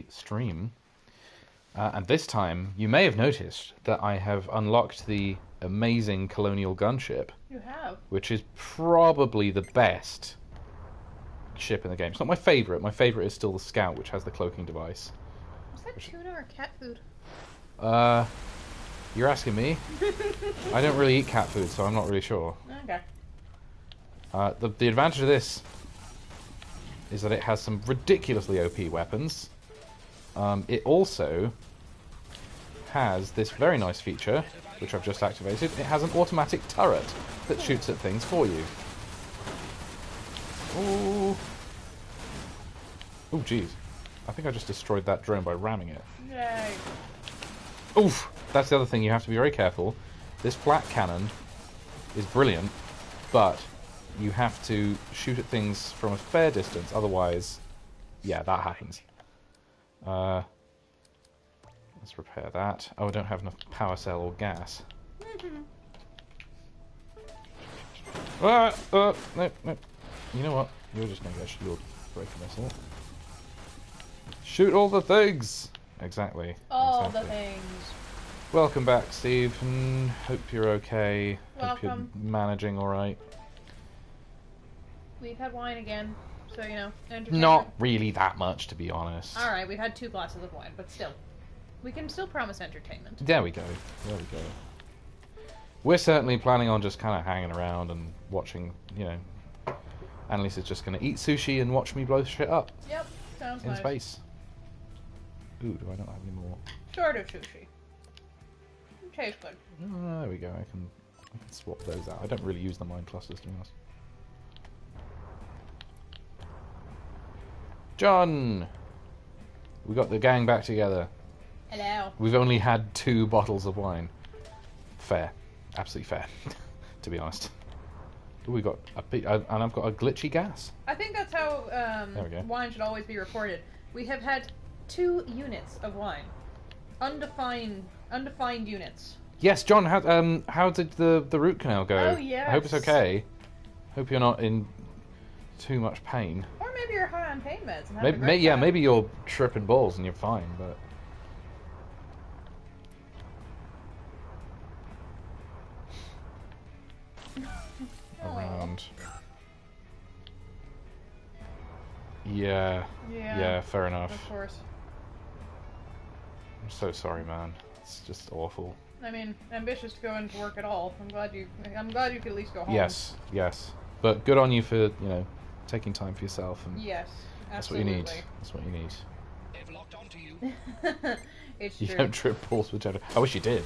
stream. And this time, you may have noticed that I have unlocked the amazing Colonial Gunship. You have. Which is probably the best ship in the game. It's not my favourite. My favourite is still the Scout, which has the cloaking device. Is that tuna or cat food? You're asking me? I don't really eat cat food, so I'm not really sure. Okay. The advantage of this is that it has some ridiculously OP weapons. It also has this very nice feature, which I've just activated. It has an automatic turret that shoots at things for you. Ooh. Oh, jeez. I think I just destroyed that drone by ramming it. Yay. Oof! That's the other thing, you have to be very careful. This flat cannon is brilliant, but you have to shoot at things from a fair distance, otherwise, yeah, that happens. Let's repair that. Oh, I don't have enough power cell or gas. No. You know what? You're just going to get a shield breaker missile. Shoot all the things! Exactly. All exactly. the things. Welcome back, Steve, and hope you're okay. Welcome. Hope you're managing alright. We've had wine again, so, you know, entertainment. Not really that much, to be honest. Alright, we've had 2 glasses of wine, but still. We can still promise entertainment. There we go. There we go. We're certainly planning on just kind of hanging around and watching, you know. Annalisa's just going to eat sushi and watch me blow shit up. Yep, sounds in nice. space. Ooh, do I not have any more? Sort of sushi. It tastes good. Oh, there we go. I can swap those out. I don't really use the mine clusters, to be honest. John! We got the gang back together. Hello. We've only had 2 bottles of wine. Fair. Absolutely fair. To be honest. Ooh, we got a bit, and I've got a glitchy gas. I think that's how There we go. wine should always be reported. We have had 2 units of wine. Undefined units. Yes, John, how did the root canal go? Oh, yes. I hope it's okay. Hope you're not in too much pain. Or maybe you're high on pain meds and having a great Maybe, yeah, time. maybe you're tripping balls and you're fine, but... Oh, Around. Yeah. Yeah, fair enough. Of course. I'm so sorry, man. It's just awful. I mean, ambitious to go into work at all. I'm glad you could at least go home. Yes, yes. But good on you for, you know, taking time for yourself. And Yes, that's what you absolutely. need. That's what you need. They've locked onto you. It's You true. don't trip balls with Jennifer. I wish you did.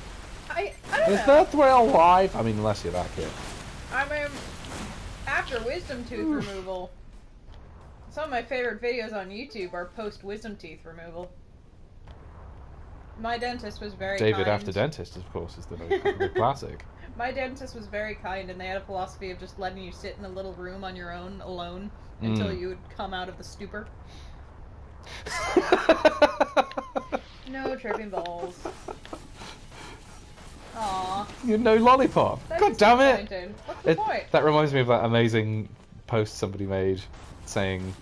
I don't Is know. that real life? I mean, unless you're that kid. I mean, after wisdom tooth removal, some of my favorite videos on YouTube are post wisdom teeth removal. My dentist was very David kind. After Dentist, of course, is the classic. My dentist was very kind, and they had a philosophy of just letting you sit in a little room on your own, alone, until you would come out of the stupor. No tripping balls. Aww. You know, lollipop. That God is damn it! disappointing. What's the point? That reminds me of that amazing post somebody made saying,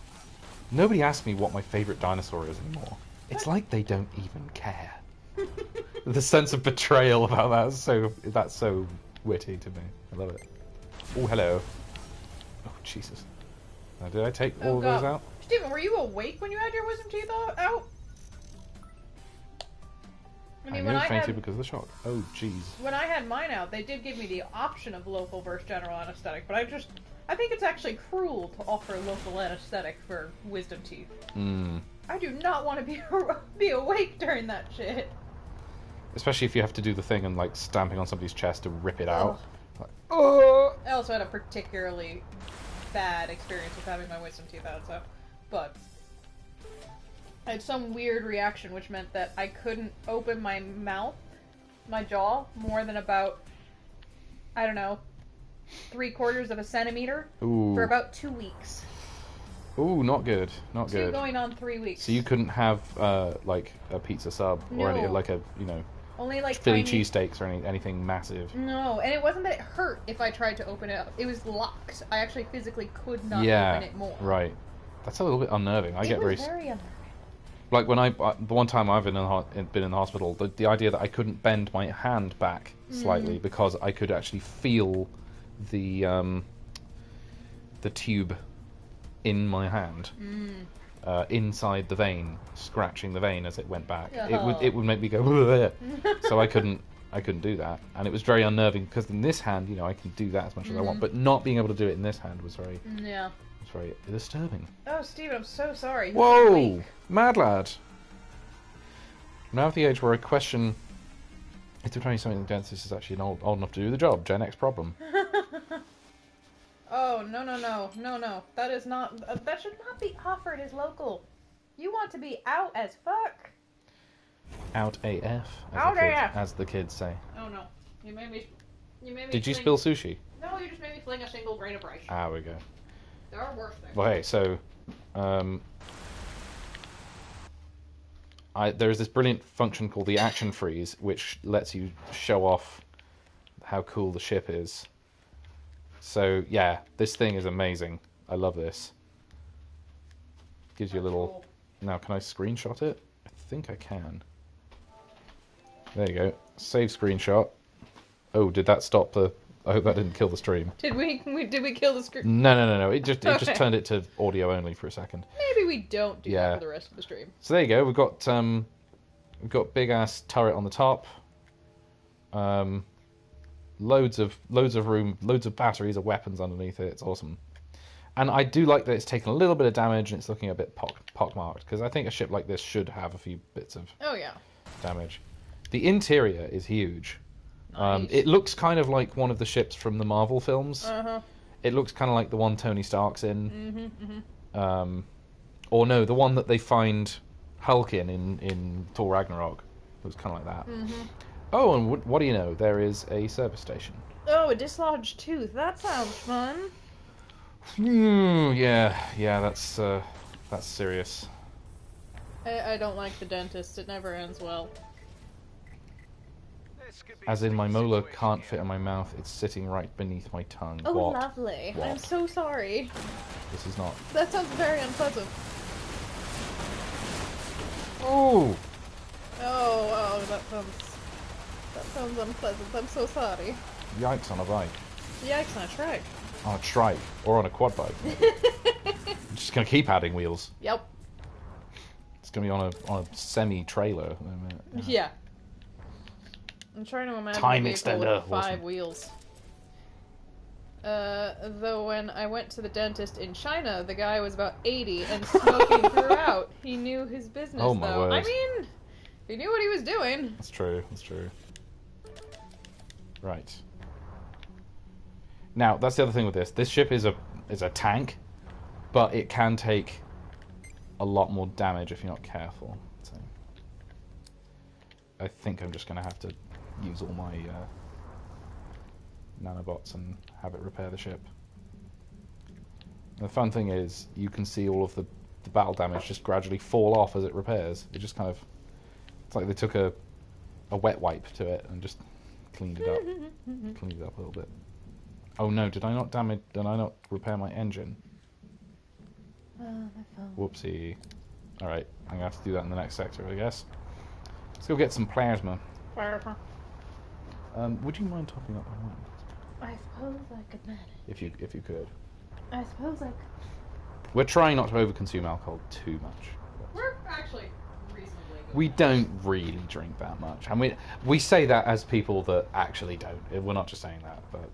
"Nobody asks me what my favourite dinosaur is anymore. It's like they don't even care." The sense of betrayal about that's so witty to me. I love it. Oh, hello. Oh, Jesus. Did I take all of those out? Steven, were you awake when you had your wisdom teeth out? I mean, when I fainted had, because of the shock. Oh, jeez. when I had mine out, they did give me the option of local versus general anesthetic, but I think it's actually cruel to offer local anesthetic for wisdom teeth. I do not want to be awake during that shit. Especially if you have to do the thing and like stamping on somebody's chest to rip it out. Like, I also had a particularly bad experience with having my wisdom teeth out, but I had some weird reaction which meant that I couldn't open my mouth, my jaw, more than about, I don't know, 3/4 of a centimeter Ooh. for about 2 weeks. Ooh, not good. Not good. Going on 3 weeks. So you couldn't have like a pizza sub or any No. like a only like Philly tiny... cheesesteaks or anything massive. No, and it wasn't that it hurt if I tried to open it up. It was locked. I actually physically could not Yeah, open it more. right. That's a little bit unnerving. I It get was very very unnerving. Like when the one time I've been in the hospital, the idea that I couldn't bend my hand back slightly because I could actually feel the tube in my hand inside the vein, scratching the vein as it went back. It would make me go so I couldn't do that, and it was very unnerving because in this hand, you know, I can do that as much as I want, but not being able to do it in this hand was very very disturbing. Oh, Steven, I'm so sorry. Whoa, mad lad. I'm now at the age where I question if the 20-something dentist is actually old enough to do the job. Gen X problem. Oh, no. That is not... that should not be offered as local. You want to be out as fuck. Out AF, as the kids say. Oh, no. You made me Did you spill sushi? No, you just made me fling a single grain of rice. Ah, we go. There are worse things. Well, hey, so... there's this brilliant function called the action freeze, which lets you show off how cool the ship is. So, yeah, this thing is amazing. I love this. Gives you a little... Cool. Now, can I screenshot it? I think I can. There you go. Save screenshot. Oh, did that stop the... I hope that didn't kill the stream. Did we kill the screen? No. It just turned it to audio only for a second. Maybe we don't do that for the rest of the stream. So there you go. We've got big ass turret on the top. Loads of room, loads of batteries of weapons underneath it. It's awesome. And I do like that it's taken a little bit of damage and it's looking a bit pockmarked, because I think a ship like this should have a few bits of damage. The interior is huge. Nice. It looks kind of like one of the ships from the Marvel films. It looks kind of like the one Tony Stark's in. Or no, the one that they find Hulk in Thor Ragnarok. It was kind of like that. Oh, and what do you know? There is a service station. Oh, a dislodged tooth. That sounds fun. Yeah, that's serious. I don't like the dentist. It never ends well. As in, my molar can't fit in my mouth. It's sitting right beneath my tongue. Oh, what? Lovely. What? I'm so sorry. This is not... That sounds very unpleasant. Oh! Oh, that sounds unpleasant. I'm so sorry. Yikes on a bike. Yikes on a trike. On a trike. Or on a quad bike. I'm just going to keep adding wheels. Yep. It's going to be on a semi-trailer. Yeah. I'm trying to imagine Time a vehicle extender. with 5 wheels. Though when I went to the dentist in China, the guy was about 80 and smoking throughout. He knew his business, Oh my though. word. I mean, he knew what he was doing. That's true. Right. Now, that's the other thing with this. This ship is a tank, but it can take a lot more damage if you're not careful. So I think I'm just going to have to use all my nanobots and have it repair the ship. And the fun thing is, you can see all of the battle damage just gradually fall off as it repairs. It just kind of... It's like they took a wet wipe to it and just cleaned it up. Cleaned it up a little bit. Oh no, did I not repair my engine? My phone. Whoopsie. Alright, I'm going to have to do that in the next sector, I guess. Let's go get some plasma. Would you mind topping up my wine? I suppose I could manage. If you could. I suppose I could. We're trying not to overconsume alcohol too much. We're actually reasonably good. We don't really drink that much. And we say that as people that actually don't. We're not just saying that, but...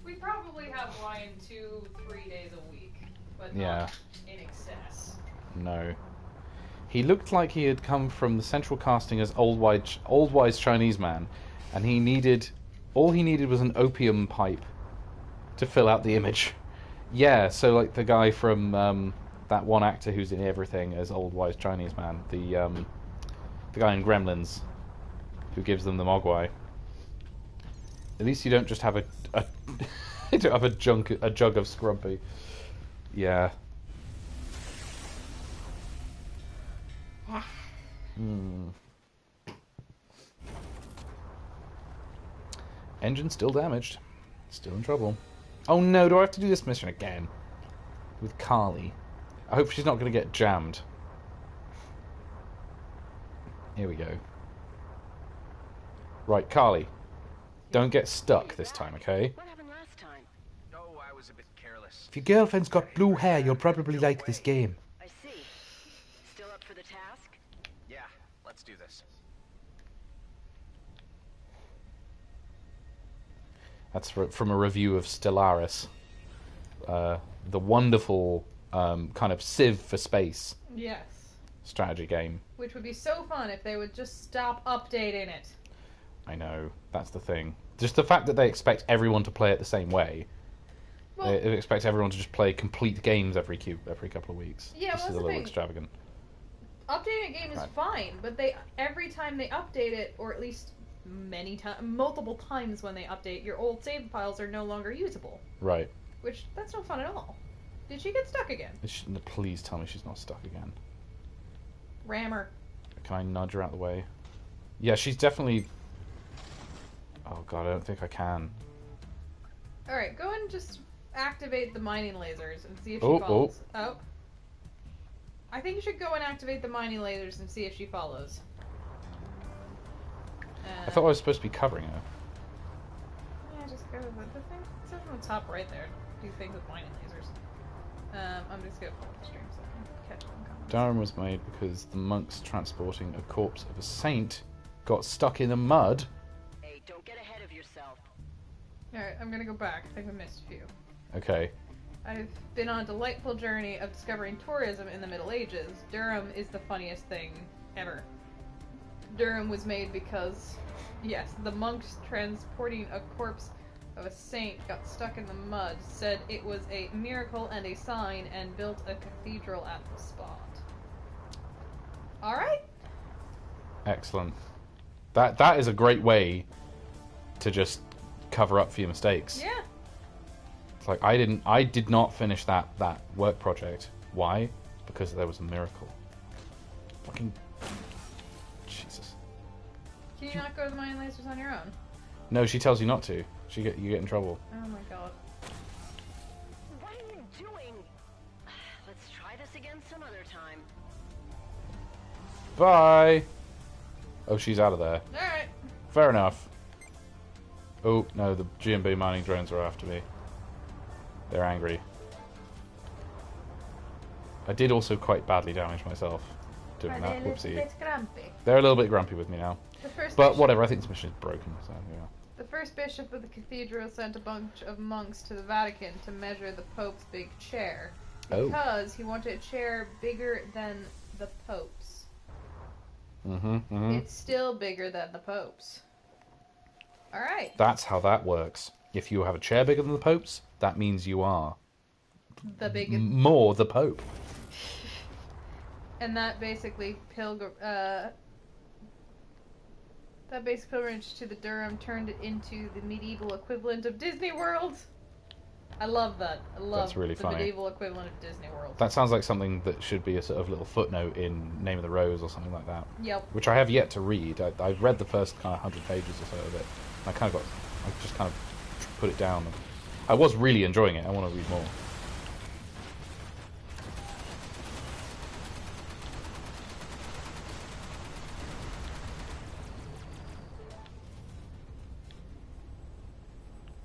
We probably have wine 2-3 days a week, but Yeah. not in excess. No. He looked like he had come from the central casting as old wise Chinese man, and all he needed was an opium pipe to fill out the image. Yeah, so like the guy from that one actor who's in everything as old wise Chinese man, the guy in Gremlins who gives them the mogwai. At least you don't just have you don't have a jug of scrumpy. Yeah. Engine still damaged. Still in trouble. Oh no, do I have to do this mission again? With Carly. I hope she's not going to get jammed. Here we go. Right, Carly. Don't get stuck this time, okay? What happened last time? Oh, I was a bit careless. If your girlfriend's got blue hair, you'll probably like this game. I see. Still up for the task? Yeah, let's do this. That's from a review of Stellaris. The wonderful kind of Civ for space Yes. strategy game. Which would be so fun if they would just stop updating it. I know, that's the thing. Just the fact that they expect everyone to play it the same way. Well, They expect everyone to just play complete games every couple of weeks. Yeah, this well, is that's a the little thing. extravagant. updating a game is Right. fine, but every time they update it, or at least multiple times when they update, your old save files are no longer usable. Right. Which, that's no fun at all. Did she get stuck again? Please tell me she's not stuck again. Rammer. Can I nudge her out of the way? Yeah, she's definitely... Oh god, I don't think I can. Alright, go and just activate the mining lasers and see if she Oh, follows. Oh. I think you should go and activate the mining lasers and see if she follows. I thought I was supposed to be covering her. Yeah, just go with it. The thing it says on the top right there. Do things with mining lasers. I'm just gonna pull up the stream so I can catch one comment. Durham was made because the monks transporting a corpse of a saint got stuck in the mud. Hey, don't get ahead of yourself. Alright, I'm gonna go back. I think I missed a few. Okay. I've been on a delightful journey of discovering tourism in the Middle Ages. Durham is the funniest thing ever. Durham was made because, yes, the monks transporting a corpse of a saint got stuck in the mud, said it was a miracle and a sign, and built a cathedral at the spot. Alright? Excellent. That is a great way to just cover up for your mistakes. Yeah. It's like I did not finish that work project. Why? Because there was a miracle. Fucking Jesus. Can you not go to the mining lasers on your own? No, she tells you not to. You get in trouble. Oh my god. What are you doing? Let's try this again some other time. Bye. Oh, she's out of there. Alright. Fair enough. Oh no, the GMB mining drones are after me. They're angry. I did also quite badly damage myself doing that. Are they a Whoopsie. little bit grumpy? They're a little bit grumpy with me now. The first But bishop- whatever, I think this mission is broken, so yeah. The first bishop of the cathedral sent a bunch of monks to the Vatican to measure the Pope's big chair. Oh. Because he wanted a chair bigger than the Pope's. Mm-hmm. It's still bigger than the Pope's. Alright. That's how that works. If you have a chair bigger than the Pope's, that means you are The biggest. more the Pope. And that basically pilgrimage to the Durham turned it into the medieval equivalent of Disney World. I love that. I love That's really the funny. medieval equivalent of Disney World. That sounds like something that should be a sort of little footnote in Name of the Rose or something like that. Yep. Which I have yet to read. I've read the first kind of 100 pages or so of it. I just kind of put it down. I was really enjoying it. I want to read more.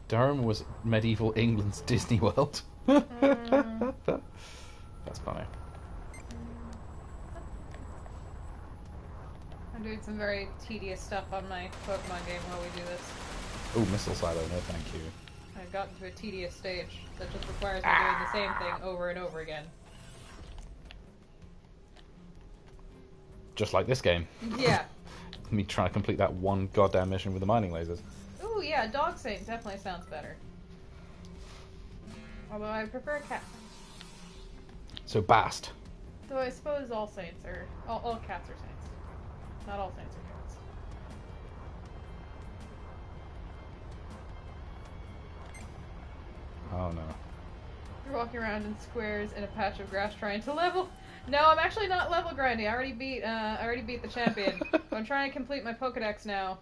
Durham was medieval England's Disney World. That's funny. I'm doing some very tedious stuff on my Pokemon game while we do this. Oh, missile silo, no thank you. I've gotten to a tedious stage that just requires me doing the same thing over and over again. Just like this game. Yeah. Me trying to complete that one goddamn mission with the mining lasers. Ooh, yeah, Dog Saint definitely sounds better. Although I prefer Cat. So Bast. Though I suppose all saints are... All cats are saints. Not all saints are cats. Oh no. You're walking around in squares in a patch of grass trying to level... No, I'm actually not level grinding. I already beat the champion. I'm trying to complete my Pokedex now.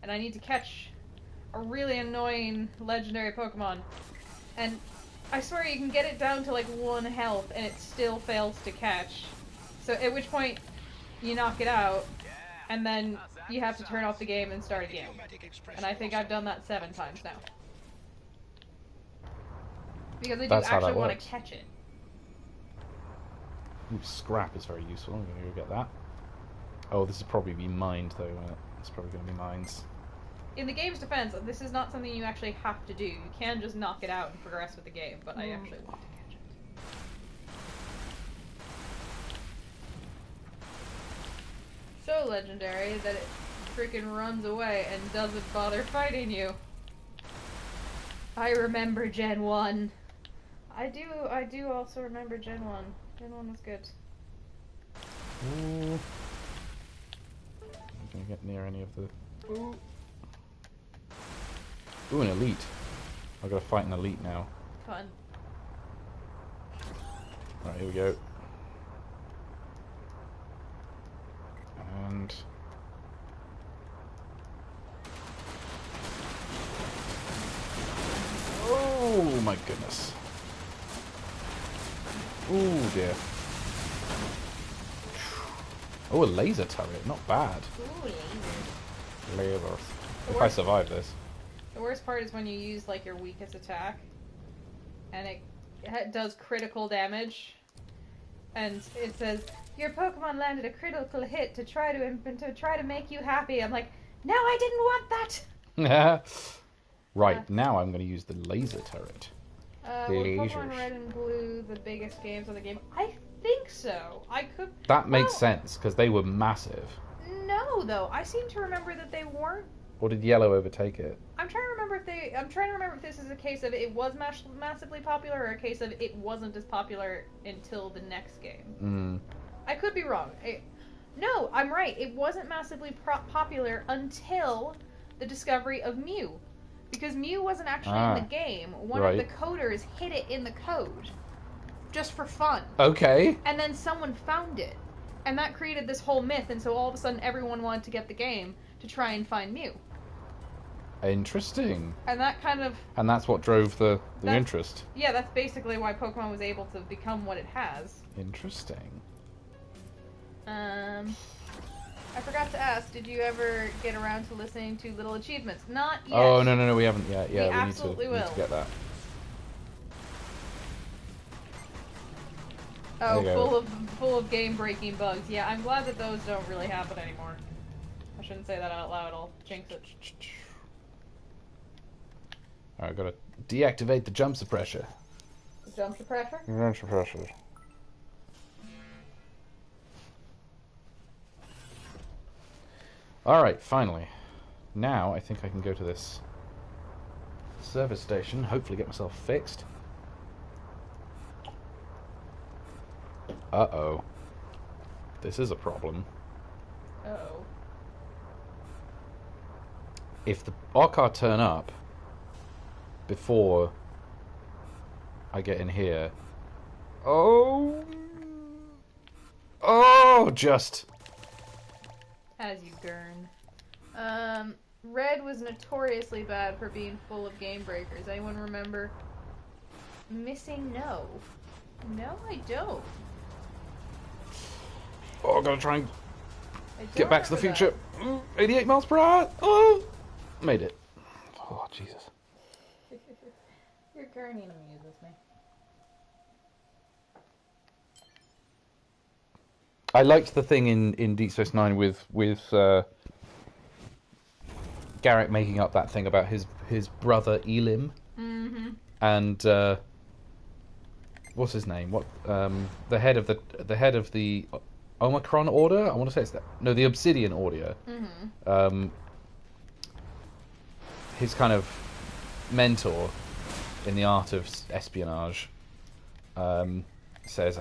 And I need to catch a really annoying legendary Pokemon. And I swear you can get it down to like 1 health and it still fails to catch. So at which point you knock it out, and then you have to turn off the game and start again. And I think I've done that 7 times now. Because I do That's how that actually want works. to catch it. Ooh, scrap is very useful. I'm going to go get that. Oh, this is probably be mined though. Won't it? It's probably going to be mines. In the game's defense, this is not something you actually have to do. You can just knock it out and progress with the game, but I actually want to catch it. So legendary that it freaking runs away and doesn't bother fighting you. I remember Gen 1. I do also remember Gen 1. Gen 1 was good. Ooh. I'm going to get near any of the... Ooh. Ooh, an elite. I've got to fight an elite now. Fun. Alright, here we go. And... Oh my goodness. Oh dear. Oh, a laser turret. Not bad. Ooh, lasers. Lasers. If I survive this. The worst part is when you use like your weakest attack, and it does critical damage, and it says your Pokemon landed a critical hit to try to make you happy. I'm like, no, I didn't want that. Right, now I'm going to use the laser turret. Were Pokemon Red and Blue the biggest games of the game? I think so. I could. That makes sense because they were massive. No, though. I seem to remember that they weren't. Or did Yellow overtake it? I'm trying to remember if this is a case of it was massively popular or a case of it wasn't as popular until the next game. I could be wrong. No, I'm right. It wasn't massively popular until the discovery of Mew. Because Mew wasn't actually in the game. One of the coders hid it in the code. Just for fun. Okay. And then someone found it. And that created this whole myth, and so all of a sudden everyone wanted to get the game to try and find Mew. Interesting. And that kind of... And that's what drove the interest. Yeah, that's basically why Pokemon was able to become what it has. Interesting. I forgot to ask, did you ever get around to listening to Little Achievements? Not yet. Oh, no, we haven't yet. Yeah, we absolutely need to get that. Oh, full of game-breaking bugs. Yeah, I'm glad that those don't really happen anymore. I shouldn't say that out loud, I'll jinx it. Alright, gotta deactivate the jump suppressor. The jump suppressor? Jump suppressor. Alright, finally. Now I think I can go to this service station, hopefully get myself fixed. Uh-oh. This is a problem. Uh-oh. If the Arcar turn up before I get in here... Oh! Oh, just... As you gurn. Red was notoriously bad for being full of game breakers. Anyone remember? Missing No. No, I don't. Oh, I gotta try and I don't get back to the remember future. 88 miles per hour. Oh, made it. Oh, Jesus. that. Your gurning amuses me. I liked the thing in Deep Space Nine with Garrick making up that thing about his brother Elim. Mm-hmm. And what's his name? What the head of the Omicron Order? I want to say it's that. No, the Obsidian Order. Mm-hmm. His kind of mentor in the art of espionage says,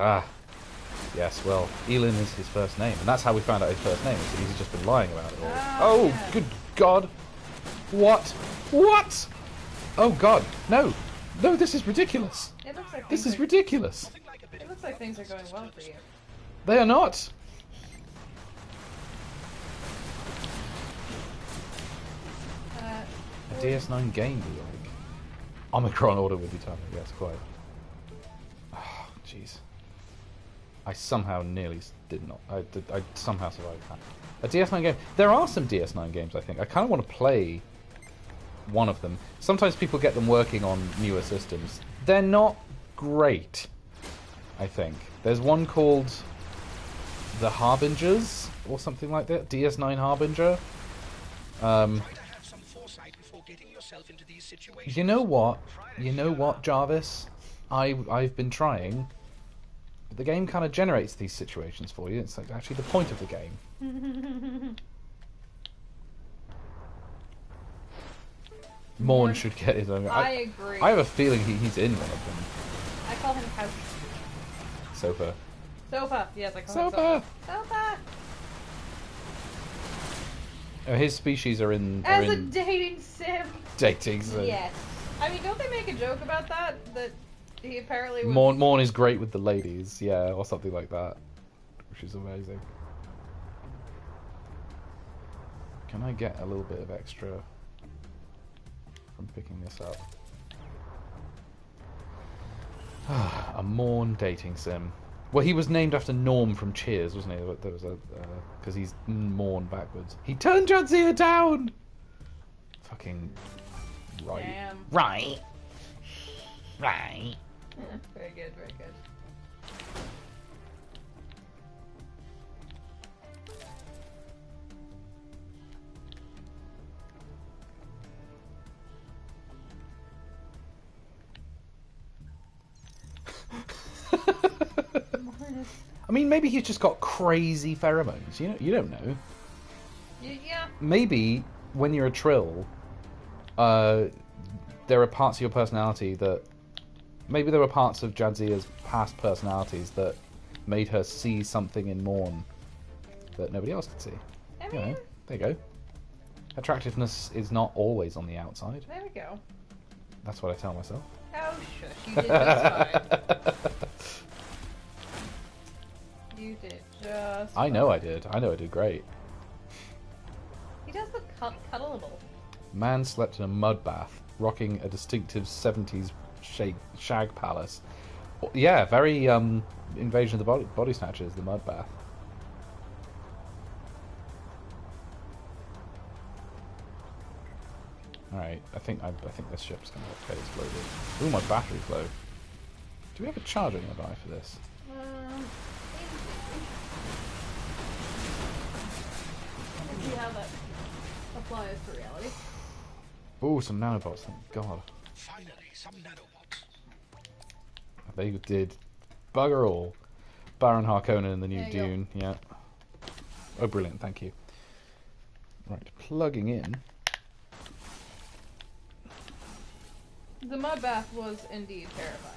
yes, well, Elin is his first name, and that's how we found out his first name. Is he's just been lying about it all. Oh, yeah. Good God! What? Oh God! No! This is ridiculous. It looks like This is ridiculous. It looks like things are going well for you. They are not. A DS9 game, be like. Omicron Order would be time. Yes, quite. Oh, jeez. I somehow nearly did not. I somehow survived that. A DS9 game. There are some DS9 games, I think. I kind of want to play one of them. Sometimes people get them working on newer systems. They're not great, I think. There's one called The Harbingers, or something like that. DS9 Harbinger. You know what? You know what, Jarvis? I've been trying. But the game kind of generates these situations for you. It's like actually the point of the game. Morn should get his own. I agree. I have a feeling he's in one of them. I call him Couch. Sofa. Sofa! Yes, I call him Sofa! Sofa! Oh, his species are in. As a dating sim! Dating sim. Yes. I mean, don't they make a joke about that? That he apparently was... Morn is great with the ladies, yeah, or something like that. Which is amazing. Can I get a little bit of extra from picking this up? A Morn dating sim. Well, he was named after Norm from Cheers, wasn't he? There was a because he's Morn backwards. He turned Jadzia down. Fucking right. Damn. Right. Right. Very good, very good. I mean, maybe he's just got crazy pheromones. You don't know. Yeah. Maybe when you're a Trill, there are parts of your personality that... Maybe there were parts of Jadzia's past personalities that made her see something in Morn that nobody else could see. I You mean... know, there you go. Attractiveness is not always on the outside. There we go. That's what I tell myself. Oh, shush. You did just fine. You did just I know I did. I know I did great. He does look cuddleable. Man slept in a mud bath, rocking a distinctive 70s shag palace. Yeah, very Invasion of the Body Snatchers, the mud bath. Alright, I think this ship's gonna get exploded. Ooh, my battery's low. Do we have a charger nearby for this? Let's see how that applies to reality. Ooh, some nanobots, thank God. Finally, some nanobots. They did bugger all. Baron Harkonnen in the new There you go. Dune, yeah. Oh, brilliant, thank you. Right, plugging in. The mud bath was indeed terrifying.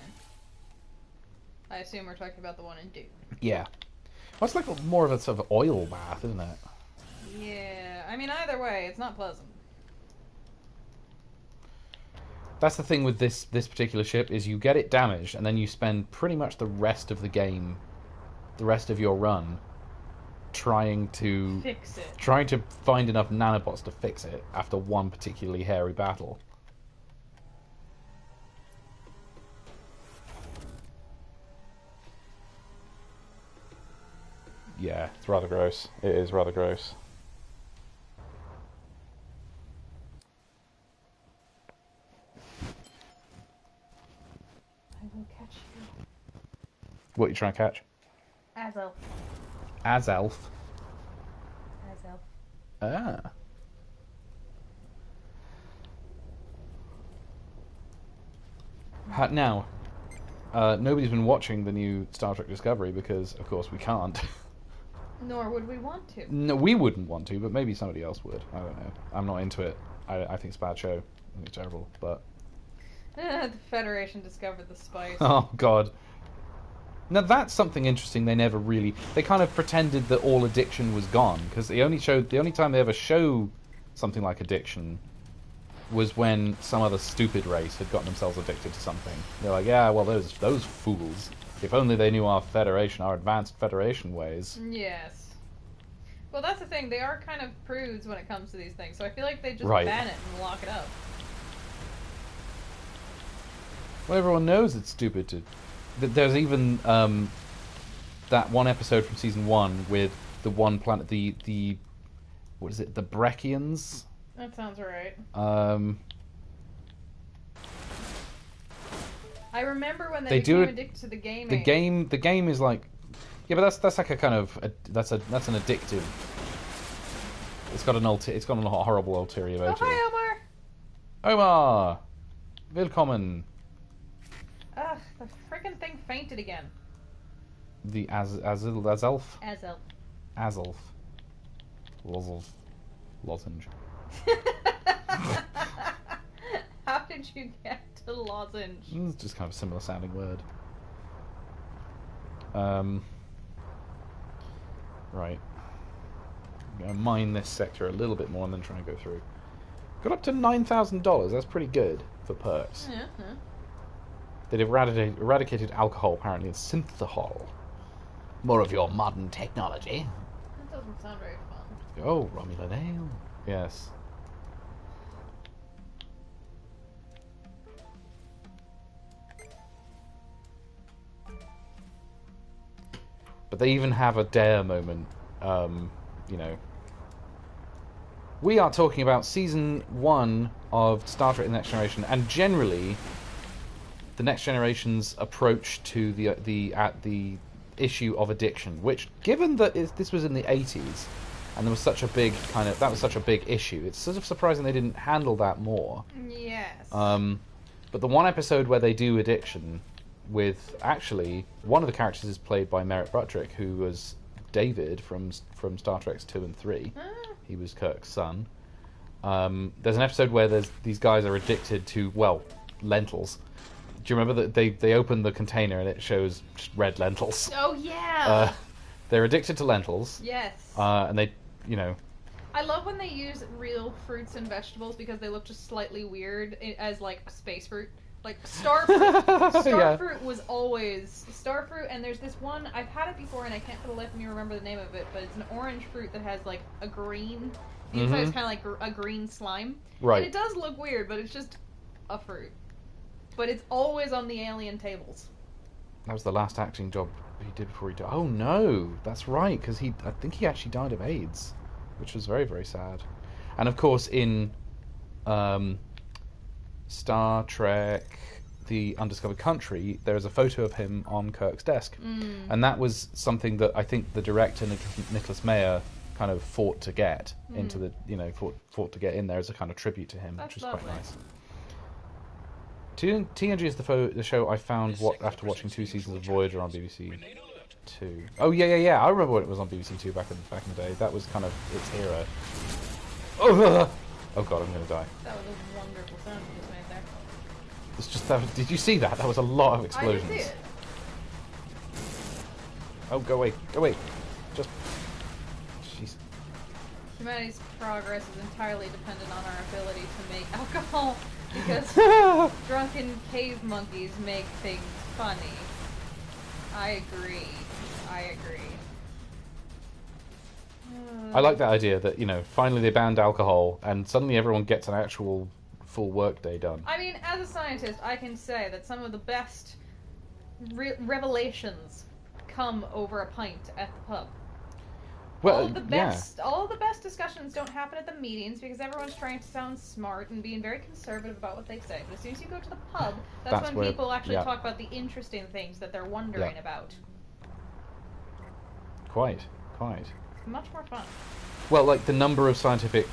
I assume we're talking about the one in Dune. Yeah. Well, it's like more of a sort of oil bath, isn't it? Yeah, I mean, either way, it's not pleasant. That's the thing with this particular ship, is you get it damaged, and then you spend pretty much the rest of the game, the rest of your run, trying to Fix it. trying to find enough nanobots to fix it after one particularly hairy battle. Yeah, it's rather gross. It is rather gross. I will catch you. What are you trying to catch? Azelf. Azelf. Azelf. Ah. Now, nobody's been watching the new Star Trek Discovery because, of course, we can't. Nor would we want to. No, we wouldn't want to, but maybe somebody else would. I don't know. I'm not into it. I think it's a bad show. I think it's terrible, but... The Federation discovered the spice. Oh, God. Now, that's something interesting they never really... They kind of pretended that all addiction was gone, because the only time they ever show something like addiction was when some other stupid race had gotten themselves addicted to something. They're like, yeah, well, those fools. If only they knew our Federation, our advanced Federation ways. Yes. Well, that's the thing. They are kind of prudes when it comes to these things, so I feel like they just Right. ban it and lock it up. Well, everyone knows it's stupid to... There's even that one episode from season 1 with the one planet, the what is it, the Brechians? That sounds right. I remember when they became addicted to the game. The game is like, yeah, but that's like a kind of that's an addictive. It's got a horrible ulterior motive. Oh, hi, Omar. Omar, willkommen. Ugh, the freaking thing fainted again. The Azelf. Azelf. Lozenge. How did you get to lozenge? It's just kind of a similar sounding word. Right. I'm going to mine this sector a little bit more and then try and go through. Got up to $9,000. That's pretty good for perks. Yeah. They'd eradicated alcohol, apparently, and synthahol. More of your modern technology. That doesn't sound very fun. Oh, Romulan ale. Yes. But they even have a dare moment, you know. We are talking about Season 1 of Star Trek The Next Generation, and generally, the Next Generation's approach to the issue of addiction, which, given that this was in the 80s, and there was such a big that was such a big issue, it's sort of surprising they didn't handle that more. Yes. But the one episode where they do addiction, with actually one of the characters is played by Merritt Buttrick, who was David from Star Trek 2 and 3. He was Kirk's son. There's an episode where these guys are addicted to, well, lentils. Do you remember that they open the container and it shows just red lentils? Oh yeah. They're addicted to lentils. Yes. And they, you know. I love when they use real fruits and vegetables because they look just slightly weird as like space fruit. Like starfruit. Starfruit was always starfruit, and there's this one I've had it before, and I can't for the life of me remember the name of it. But it's an orange fruit that has like a green. The inside is kind of like a green slime. Right. And it does look weird, but it's just a fruit. But it's always on the alien tables. That was the last acting job he did before he died. Oh no, that's right, because I think he actually died of AIDS, which was very, very sad. And of course, in Star Trek The Undiscovered Country, there is a photo of him on Kirk's desk. And that was something that I think the director, Nicholas Meyer, kind of fought to get into the, fought to get in there as a kind of tribute to him, That's which is lovely. quite nice. TNG is the show I found after watching 2 seasons of Voyager on BBC Two. Oh yeah. I remember when it was on BBC Two back in the day. That was kind of its era. Oh god, I'm gonna die. That was a wonderful sound you just made there. It's just that. Did you see that? That was a lot of explosions. I did see it. Oh, go away. Just. Jeez. Humanity's progress is entirely dependent on our ability to make alcohol, because drunken cave monkeys make things funny. I agree. I like that idea that, finally they banned alcohol and suddenly everyone gets an actual full work day done. I mean, as a scientist, I can say that some of the best revelations come over a pint at the pub. Well, all of the best discussions don't happen at the meetings because everyone's trying to sound smart and being very conservative about what they say. But as soon as you go to the pub, that's when where, people actually talk about the interesting things that they're wondering about. Quite. It's much more fun. Well, like the number of scientific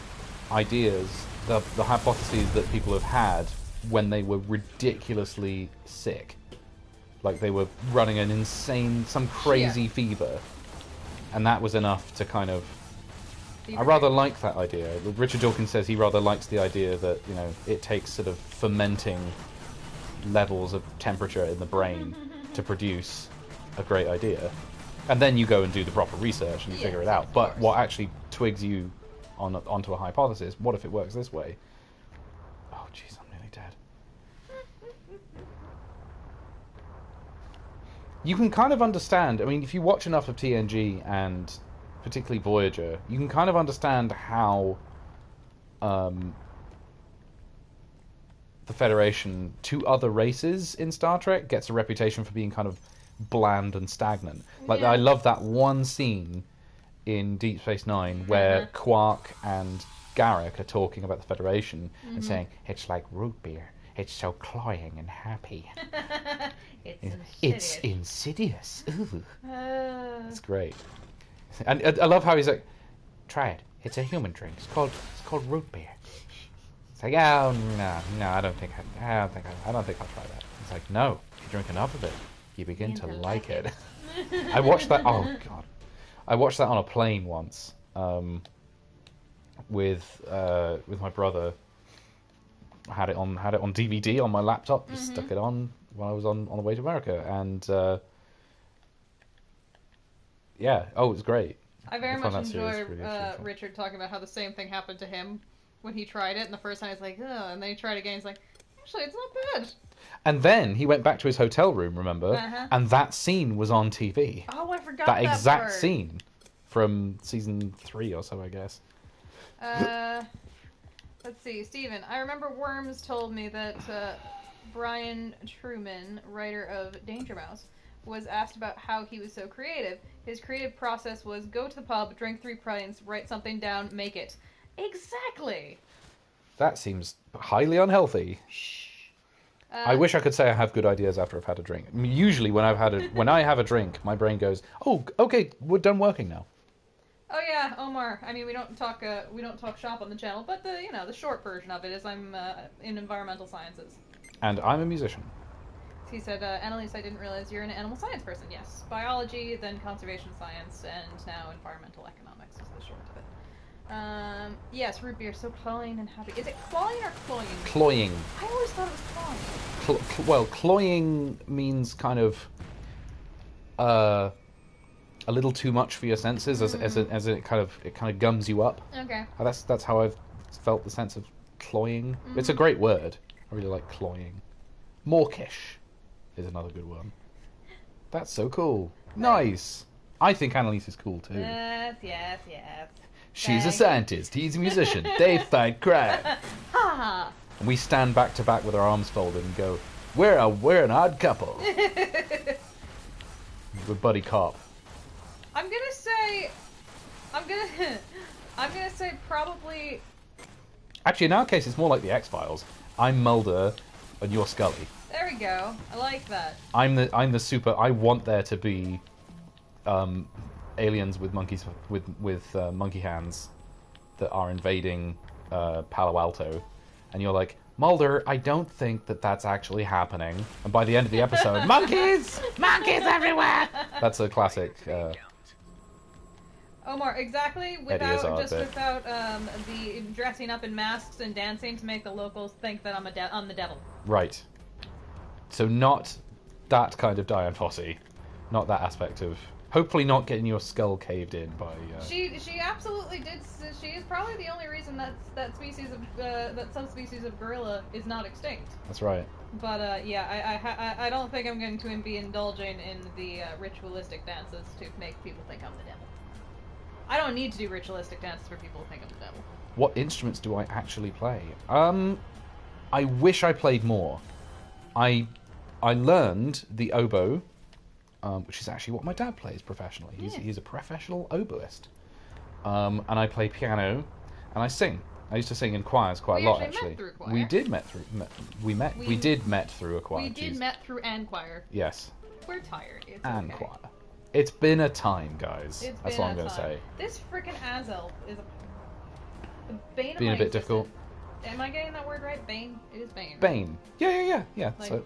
ideas, the hypotheses that people have had when they were ridiculously sick. Like they were running an some crazy fever. And that was enough to kind of... I rather like that idea. Richard Dawkins says he rather likes the idea that, it takes sort of fermenting levels of temperature in the brain to produce a great idea. And then you go and do the proper research and you figure it out. But what actually twigs you onto a hypothesis, what if it works this way? Oh, jeez, I'm nearly dead. You can kind of understand, if you watch enough of TNG and particularly Voyager, you can kind of understand how the Federation to other races in Star Trek gets a reputation for being kind of bland and stagnant. Like Yeah. I love that one scene in Deep Space Nine where Quark and Garrick are talking about the Federation and saying it's like root beer. It's so cloying and happy. It's insidious. Ooh. It's great. And I love how he's like, try it. It's a human drink. It's called root beer. It's like, oh no, I don't think I'll try that. It's like, no, if you drink enough of it, you begin to like it. I watched that. Oh god, I watched that on a plane once with my brother. I had it on DVD on my laptop. Just stuck it on when I was on the way to America, and yeah, it was great. I very found much that series enjoy really fun. Richard talking about how the same thing happened to him when he tried it, and the first time he's like, ugh, and then he tried again, he's like, actually, it's not bad. And then he went back to his hotel room, remember? Uh-huh. And that scene was on TV. Oh, I forgot That exact part. scene from season 3 or so, I guess. Let's see, Steven, I remember Worms told me that Brian Truman, writer of Danger Mouse, was asked about how he was so creative. His creative process was go to the pub, drink 3 pints, write something down, make it. Exactly! That seems highly unhealthy. I wish I could say I have good ideas after I've had a drink. I mean, usually when I have a drink, my brain goes, "Oh, okay, we're done working now." Oh yeah, Omar. I mean, we don't talk shop on the channel, but the short version of it is I'm in environmental sciences. And I'm a musician. He said, Annalise, I didn't realize you're an animal science person. Yes, biology, then conservation science, and now environmental economics is the short of it. Yes, root beer, so cloying and happy. Is it cloying or cloying? Cloying. I always thought it was cloying. Well, cloying means kind of a little too much for your senses, as it kind of gums you up. Okay. That's how I've felt the sense of cloying. It's a great word. I really like cloying. Mawkish is another good one. That's so cool. Nice. I think Annalise is cool too. Yes. She's a scientist. He's a musician. They fight crime. Ha! And we stand back to back with our arms folded and go, we're an odd couple. We're buddy cop. I'm gonna say probably. Actually, in our case, it's more like the X-Files. I'm Mulder, and you're Scully. There we go. I like that. I'm the super. I want there to be aliens with monkeys with monkey hands that are invading Palo Alto, and you're like, Mulder, I don't think that's actually happening. And by the end of the episode, monkeys everywhere. That's a classic. Omar, exactly. Without the dressing up in masks and dancing to make the locals think that I'm the devil. Right. So not that kind of Diane Fossey, not that aspect of. Hopefully, not getting your skull caved in by. She absolutely did. She is probably the only reason that subspecies of gorilla is not extinct. That's right. But I don't think I'm going to be indulging in the ritualistic dances to make people think I'm the devil. I don't need to do ritualistic dances for people to think I'm the devil. What instruments do I actually play? I wish I played more. I learned the oboe, which is actually what my dad plays professionally. He's a professional oboist. And I play piano, and I sing. I used to sing in choirs quite a lot, actually. Met through choir. We did met through a choir. We did met through an choir. Yes. We're tired. It's And okay. choir. It's been a time, guys. It's That's been what I'm a going to time. say. This freaking Azelf is the bane of Being my a bit existence. difficult. Am I getting that word right? Bane? It is Bane. Bane. Yeah. Like So,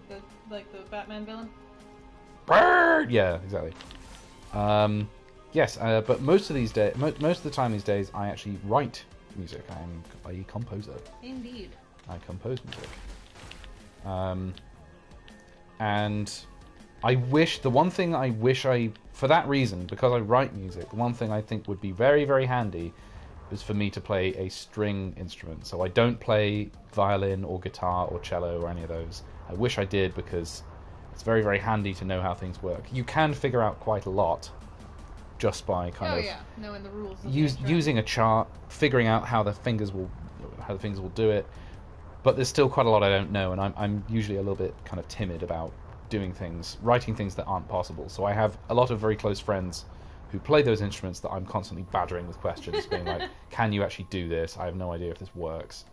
the Batman villain? Brrr! Yeah, exactly. Yes, but most of the time these days, I actually write music. I'm a composer. Indeed. I compose music. And I wish for that reason, because I write music, the one thing I think would be very, very handy is for me to play a string instrument. So I don't play violin or guitar or cello or any of those. I wish I did, because it's very, very handy to know how things work. You can figure out quite a lot just by kind of knowing the rules. using a chart, figuring out how the fingers will do it. But there's still quite a lot I don't know, and I'm usually a little bit kind of timid about doing things, writing things that aren't possible. So I have a lot of very close friends who play those instruments that I'm constantly badgering with questions, being like, "Can you actually do this? I have no idea if this works."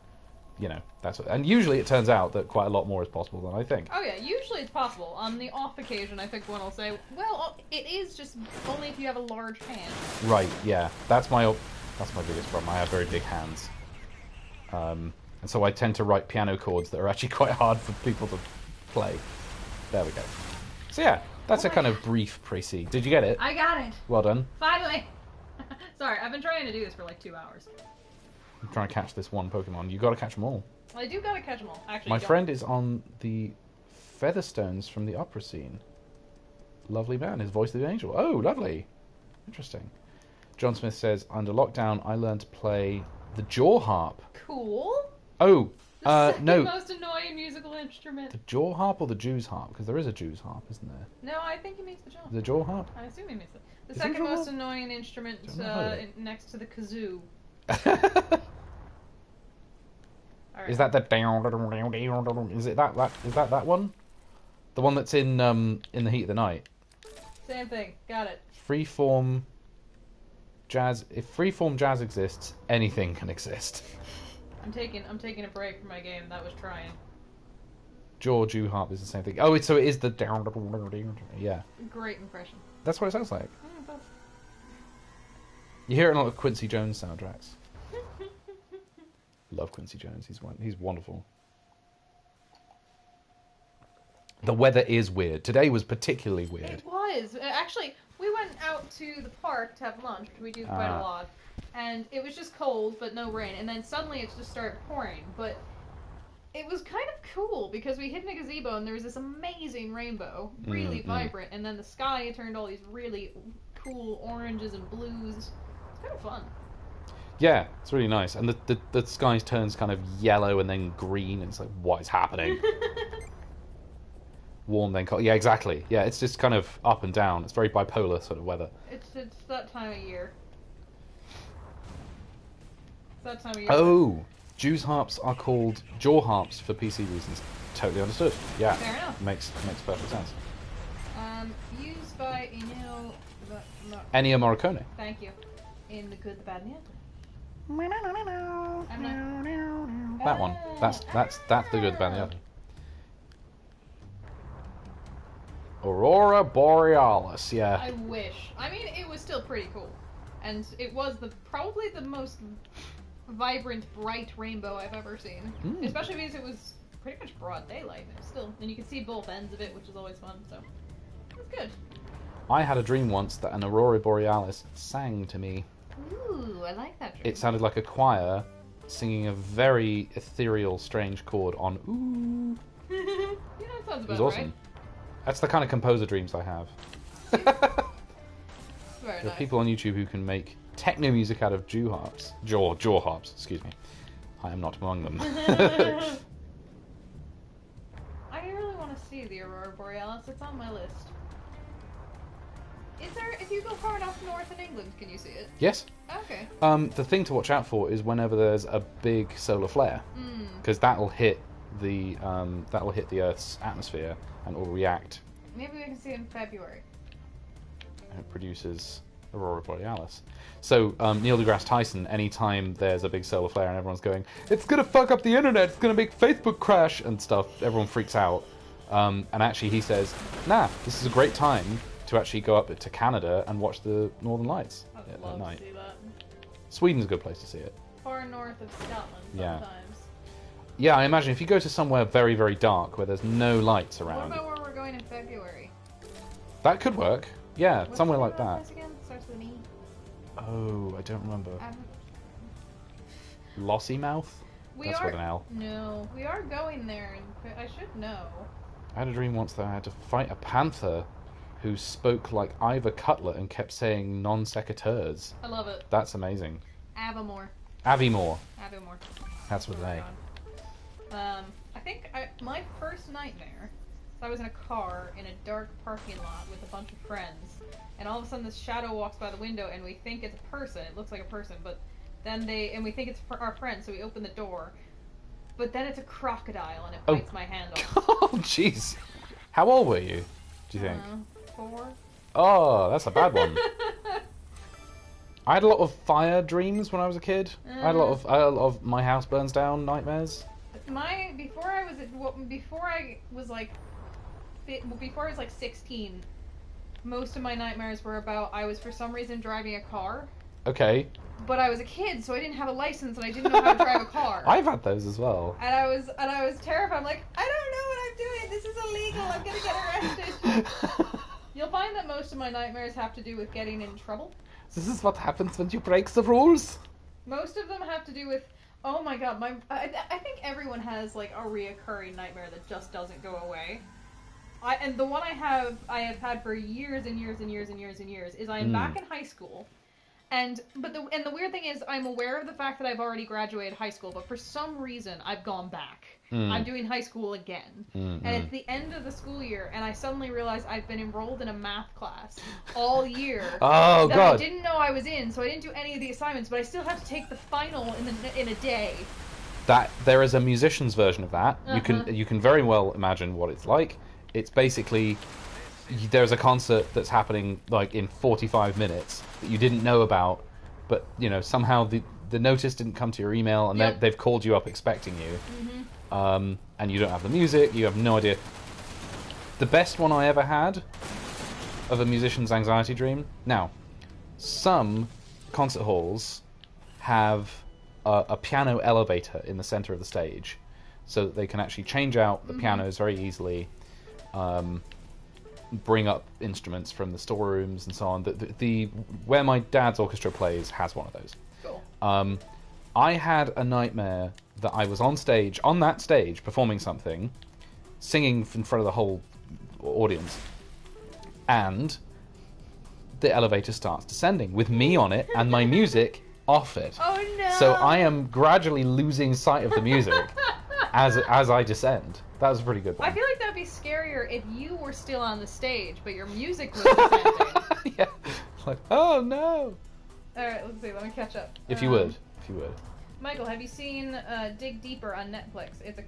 You know, that's what, and usually it turns out that quite a lot more is possible than I think. Oh yeah, usually it's possible. On the off occasion, I think one will say, "Well, it is just only if you have a large hand." Right? Yeah, that's my biggest problem. I have very big hands, and so I tend to write piano chords that are actually quite hard for people to play. There we go. So yeah, that's a kind of brief précis. Did you get it? I got it. Well done. Finally. Sorry, I've been trying to do this for like 2 hours. I'm trying to catch this one Pokemon. You got to catch them all. Well, I do gotta catch them all. Actually, My friend is on the Featherstones from the opera scene. Lovely man. His voice of the angel. Oh, lovely. Interesting. John Smith says, under lockdown, I learned to play the jaw harp. Cool. Oh, The second no. most annoying musical instrument. The jaw harp or the Jew's harp? Because there is a Jew's harp, isn't there? No, I think he means the jaw. The jaw harp? I assume he means it. The Is it second jaw most harp? annoying instrument Don't know. next to the kazoo. Alright. Is that the Is it that is that one? The one that's in the heat of the night. Same thing. Got it. Freeform jazz. If freeform jazz exists, anything can exist. I'm taking a break from my game. That was trying. Jaw Jew harp is the same thing. Oh, so it is the yeah. Great impression. That's what it sounds like. Mm, but- You hear it in a lot of Quincy Jones soundtracks. Love Quincy Jones. He's wonderful. The weather is weird. Today was particularly weird. It was. Actually, we went out to the park to have lunch, which we do quite a lot. And it was just cold, but no rain. And then suddenly it just started pouring. But it was kind of cool because we hid in a gazebo and there was this amazing rainbow, really vibrant. And then the sky turned all these really cool oranges and blues. It's kind of fun. Yeah, it's really nice. And the sky turns kind of yellow and then green. And it's like, what is happening? Warm then cold. Yeah, exactly. Yeah, it's just kind of up and down. It's very bipolar sort of weather. It's that time of year. It's that time of year. Oh, Jew's harps are called jaw harps for PC reasons. Totally understood. Yeah, Fair enough. makes perfect sense. Used by Ennio. Ennio Morricone. Thank you. In The Good, the Bad, and the Ugly. That one. That's the good, the bad, and the ugly. Aurora Borealis. Yeah. I wish. I mean, it was still pretty cool, and it was probably the most vibrant, bright rainbow I've ever seen. Especially because it was pretty much broad daylight. And it was still, and you could see both ends of it, which is always fun. So it was good. I had a dream once that an Aurora Borealis sang to me. Ooh, I like that dream. It sounded like a choir singing a very ethereal, strange chord on ooh. Yeah, that sounds It was about awesome. right. That's the kind of composer dreams I have. Very There are nice. people on YouTube who can make techno music out of jaw harps. Jaw harps, excuse me. I am not among them. I really want to see the Aurora Borealis. It's on my list. Is there? If you go far enough north in England, can you see it? Yes. Okay. The thing to watch out for is whenever there's a big solar flare, because that'll hit the Earth's atmosphere and it will react. Maybe we can see it in February. And it produces Aurora Borealis. So Neil deGrasse Tyson, anytime there's a big solar flare and everyone's going, it's gonna fuck up the internet, it's gonna make Facebook crash and stuff, everyone freaks out. And actually he says, nah, this is a great time to actually go up to Canada and watch the Northern Lights I'd at love night. to see that. Sweden's a good place to see it. Far north of Scotland, Yeah. sometimes. Yeah, I imagine if you go to somewhere very, very dark where there's no lights What around, about where we're going in February? that could work. Yeah, What's somewhere the like name of that. place again? Starts with an E. Oh, I don't remember. Um, Lossy Mouth? we That's are. with an L. No, we are going there, and I should know. I had a dream once that I had to fight a panther who spoke like Ivor Cutler and kept saying non sequiturs. I love it. That's amazing. Avamore. Aviemore. Avamore. That's with an A. I think my first nightmare. So I was in a car in a dark parking lot with a bunch of friends, and all of a sudden this shadow walks by the window, and we think it's a person. It looks like a person, but then we think it's our friend, so we open the door, but then it's a crocodile and it bites my hand off. Oh, jeez. How old were you, do you think? 4. Oh, that's a bad one. I had a lot of fire dreams when I was a kid. I had a lot of my house burns down nightmares. Before I was like 16, most of my nightmares were about I was for some reason driving a car. Okay. But I was a kid, so I didn't have a license and I didn't know how to drive a car. I've had those as well. And I was terrified. I'm like, I don't know what I'm doing. This is illegal. I'm gonna get arrested. You'll find that most of my nightmares have to do with getting in trouble. This is what happens when you break the rules. Most of them have to do with, oh my god, I think everyone has like a reoccurring nightmare that just doesn't go away. And the one I have had for years and years and years and years and years is I am back in high school. And the weird thing is I'm aware of the fact that I've already graduated high school, but for some reason I've gone back. I'm doing high school again. And it's the end of the school year and I suddenly realize I've been enrolled in a math class all year. Oh that god. I didn't know I was in, so I didn't do any of the assignments, but I still have to take the final in a day. That there is a musician's version of that. You can very well imagine what it's like. It's basically there's a concert that's happening like in 45 minutes that you didn't know about, but you know somehow the notice didn't come to your email and they've called you up expecting you, and you don't have the music. You have no idea. The best one I ever had of a musician's anxiety dream. Now, some concert halls have a piano elevator in the center of the stage, so that they can actually change out the pianos very easily. Bring up instruments from the storerooms and so on. The where my dad's orchestra plays has one of those. Cool. I had a nightmare that I was on that stage, performing something, singing in front of the whole audience, and the elevator starts descending with me on it and my music off it. Oh no! So I am gradually losing sight of the music as I descend. That was a pretty good one. I feel like that'd be scarier if you were still on the stage, but your music was descending. Yeah. Like, oh no. Alright, let's see, let me catch up. If you would. Michael, have you seen Dig Deeper on Netflix? It's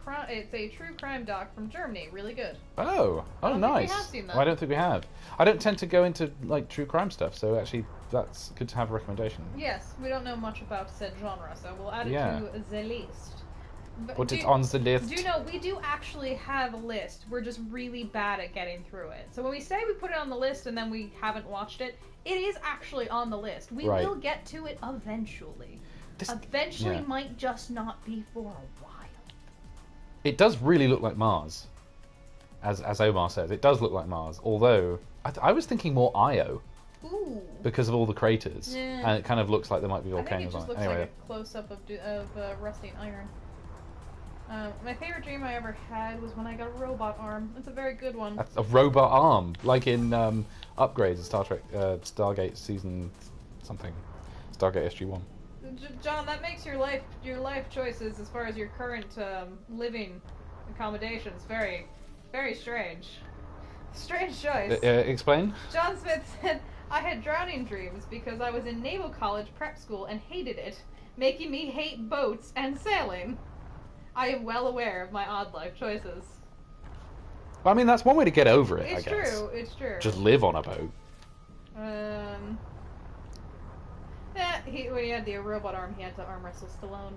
a true crime doc from Germany. Really good. Oh, nice. Think we have seen that. I don't think we have. I don't tend to go into like true crime stuff, so actually that's good to have a recommendation. Yes, we don't know much about said genre, so we'll add it to the list. Put it on the list. Do you know, we do actually have a list. We're just really bad at getting through it. So when we say we put it on the list and then we haven't watched it, it is actually on the list. We will get to it eventually. Eventually might just not be for a while. It does really look like Mars. As Omar says, it does look like Mars. Although, I was thinking more Io. Ooh. Because of all the craters. Yeah. And it kind of looks like there might be volcanoes I think it just looks anyway. like a close-up of rusting iron. My favorite dream I ever had was when I got a robot arm. It's a very good one. A robot arm, like in Upgrades of Star Trek, Stargate season something, Stargate SG-1. John, that makes your life choices as far as your current living accommodations very, very strange. Strange choice. Explain? John Smith said, I had drowning dreams because I was in Naval College prep school and hated it, making me hate boats and sailing. I am well aware of my odd life choices. I mean, that's one way to get over it, I guess. It's true. Just live on a boat. When he had the robot arm, he had to arm wrestle Stallone.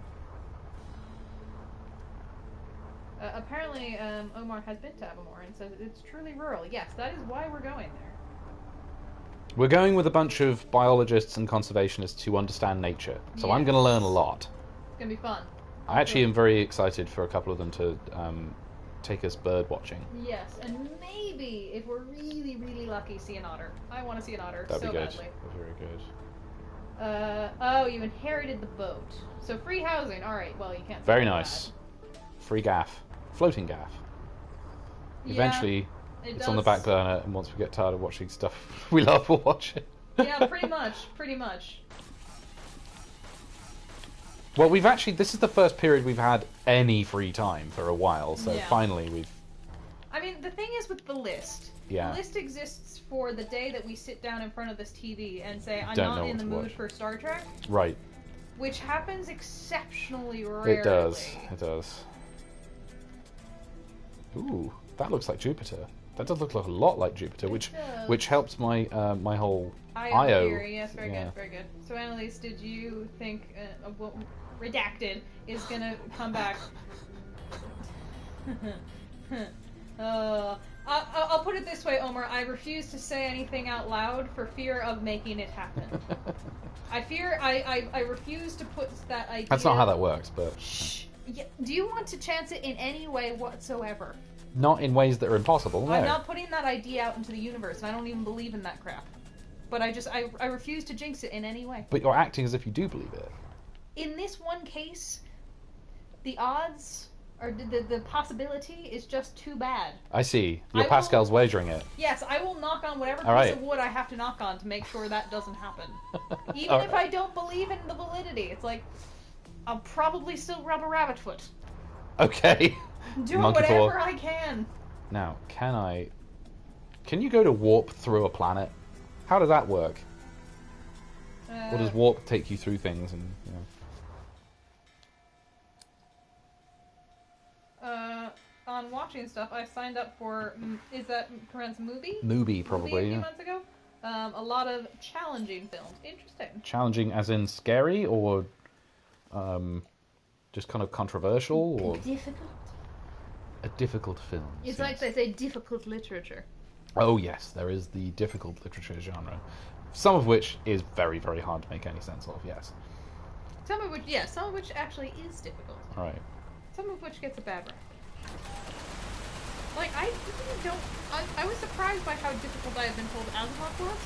Apparently, Omar has been to Avamore and says it's truly rural. Yes, that is why we're going there. We're going with a bunch of biologists and conservationists who understand nature, so I'm going to learn a lot. It's going to be fun. I actually am very excited for a couple of them to take us bird watching. Yes, and maybe, if we're really, really lucky, see an otter. I want to see an otter That'd so be good. badly. That's very good. Oh, you inherited the boat. So free housing. Alright, well, you can't. Very nice. Free gaff. Floating gaff. Eventually, it's on the back burner, and once we get tired of watching stuff we love, we'll watch it. Yeah, pretty much. Well, this is the first period we've had any free time for a while, so finally we've... I mean, the thing is with the list. Yeah. The list exists for the day that we sit down in front of this TV and say, I'm not in the mood for Star Trek. Right. Which happens exceptionally rarely. It does. Ooh, that looks like Jupiter. That does look a lot like Jupiter, It does. which helps my my whole IO IO. theory, yes, very Yeah. good, very good. So, Annalise, did you think Redacted is gonna come back? I'll put it this way, Omar. I refuse to say anything out loud for fear of making it happen. I refuse to put that idea... That's not how that works, but... Shh. Yeah, do you want to chance it in any way whatsoever? Not in ways that are impossible, no. I'm not putting that idea out into the universe, and I don't even believe in that crap. But I refuse to jinx it in any way. But you're acting as if you do believe it. In this one case, the odds, or the possibility, is just too bad. I see. Your I Pascal's wagering it. Yes, I will knock on whatever All piece right. of wood I have to knock on to make sure that doesn't happen. Even All if right. I don't believe in the validity, it's like, I'll probably still rub a rabbit foot. Okay. Do Monkey whatever paw. I can. Now, can you go to warp through a planet? How does that work? Or does warp take you through things and, you know? On watching stuff, I signed up for, is that pronounced movie? Movie, probably, Movie a few yeah. months ago. A lot of challenging films. Interesting. Challenging as in scary, or just kind of controversial, or Difficult. a difficult film? It's like they say difficult literature. Oh yes, there is the difficult literature genre. Some of which is very, very hard to make any sense of, yes. Some of which actually is difficult. Alright. Some of which gets a bad rap. Like, I really don't... I was surprised by how difficult I have been told Asimov was.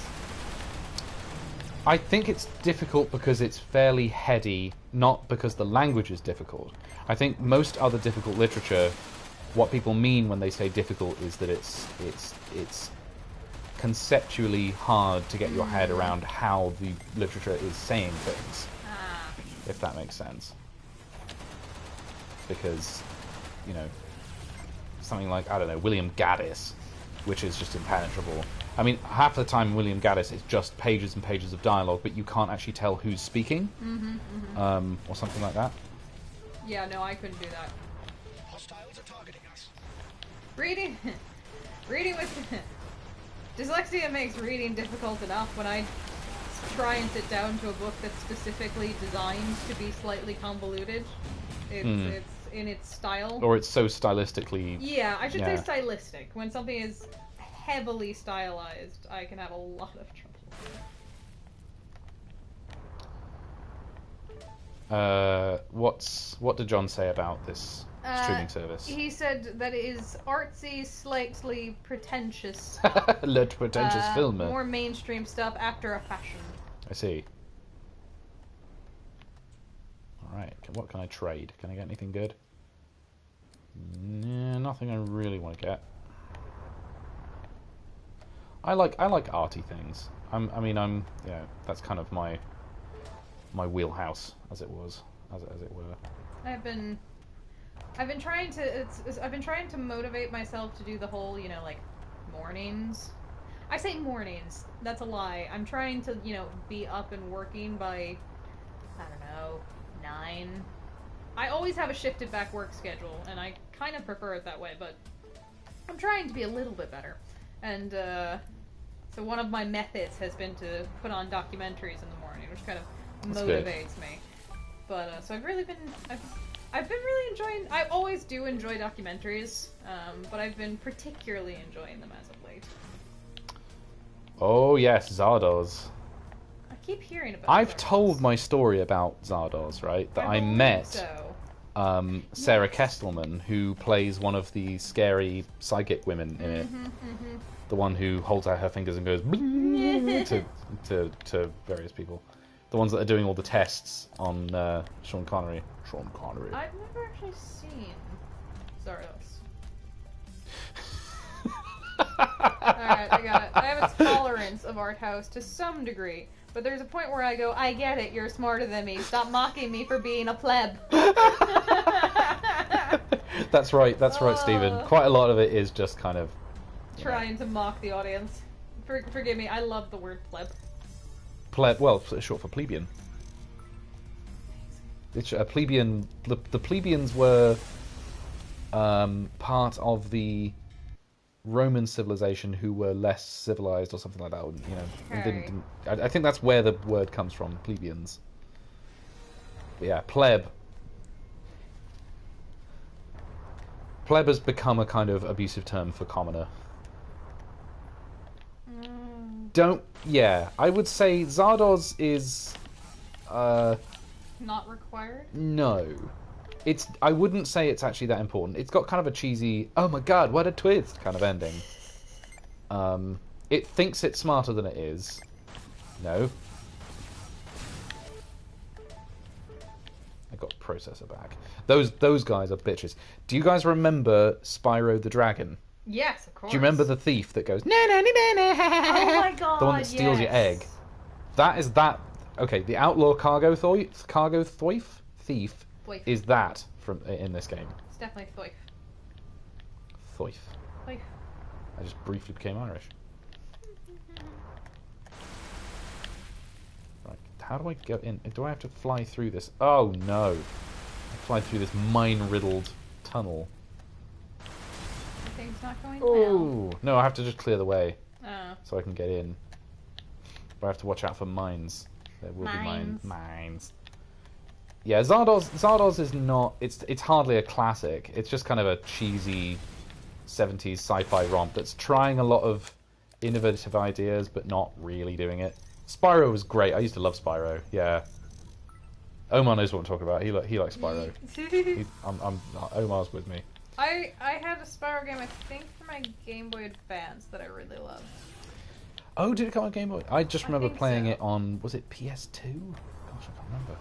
I think it's difficult because it's fairly heady, not because the language is difficult. I think most other difficult literature, what people mean when they say difficult is that it's conceptually hard to get your head around how the literature is saying things, if that makes sense. Because, you know, something like, I don't know, William Gaddis, which is just impenetrable. I mean, half the time William Gaddis is just pages and pages of dialogue, but you can't actually tell who's speaking, or something like that. Yeah, no, I couldn't do that. Hostiles are targeting us. Reading with... Dyslexia makes reading difficult enough when I try and sit down to a book that's specifically designed to be slightly convoluted. It's in its style. Or it's so stylistically... Yeah, I should say Yeah. stylistic. When something is heavily stylized, I can have a lot of trouble. What did John say about this streaming service? He said that it is artsy, slightly pretentious, Le pretentious film. more mainstream stuff after a fashion. I see. Alright, what can I trade? Can I get anything good? Nah, nothing I really want to get. I like arty things. Yeah, that's kind of my wheelhouse, as it was, as it were. I've been trying to motivate myself to do the whole, you know, like, mornings. I say mornings. That's a lie. I'm trying to, you know, be up and working by, I don't know, 9. I always have a shifted back work schedule, and I kind of prefer it that way, but I'm trying to be a little bit better. And, so one of my methods has been to put on documentaries in the morning, which kind of That's good. motivates me. But, so I've been really enjoying... I always do enjoy documentaries, but I've been particularly enjoying them as of late. Oh yes, Zardoz. I keep hearing about I've Zardoz. told my story about Zardoz, right? That I believe met so. Sarah Kestelman, who plays one of the scary psychic women in it. The one who holds out her fingers and goes "Bling" to various people. The ones that are doing all the tests on Sean Connery. Sean Connery. I've never actually seen Zardoz. Alright, I got it. I have a tolerance of art house to some degree, but there's a point where I go, I get it, you're smarter than me. Stop mocking me for being a pleb. That's right, Stephen. Quite a lot of it is just kind of... Trying to mock the audience. Forgive me, I love the word pleb. Pleb, well, it's short for plebeian. It's a plebeian... The plebeians were part of the Roman civilization who were less civilized or something like that. You know, and Okay. didn't I think that's where the word comes from, plebeians. But yeah, pleb. Pleb has become a kind of abusive term for commoner. Yeah, I would say Zardoz is, Not required? no. I wouldn't say it's actually that important. It's got kind of a cheesy, oh my god, what a twist kind of ending. It thinks it's smarter than it is. No. I got processor back. Those guys are bitches. Do you guys remember Spyro the Dragon? Yes, of course. Do you remember the thief that goes, na na na na na? Oh my god, the one that steals your egg. yes. That is that. Okay, the outlaw cargo thief Thwaif. is that from in this game. It's definitely Thwaif. Thoif. Thwaif. I just briefly became Irish. Right, how do I go in? Do I have to fly through this? Oh no! I fly through this mine-riddled tunnel. Everything's not going Oh no! I have to just clear the way well. Oh. so I can get in. But I have to watch out for mines. There will be mines. Yeah, Zardoz is not. It's hardly a classic. It's just kind of a cheesy 70s sci-fi romp that's trying a lot of innovative ideas, but not really doing it. Spyro was great. I used to love Spyro. Yeah. Omar knows what I'm talking about. He likes Spyro. Omar's with me. I had a Spyro game, I think, for my Game Boy Advance that I really loved. Oh, did it come on Game Boy? I just remember think playing so. it on. Was it PS2? Gosh, I can't remember.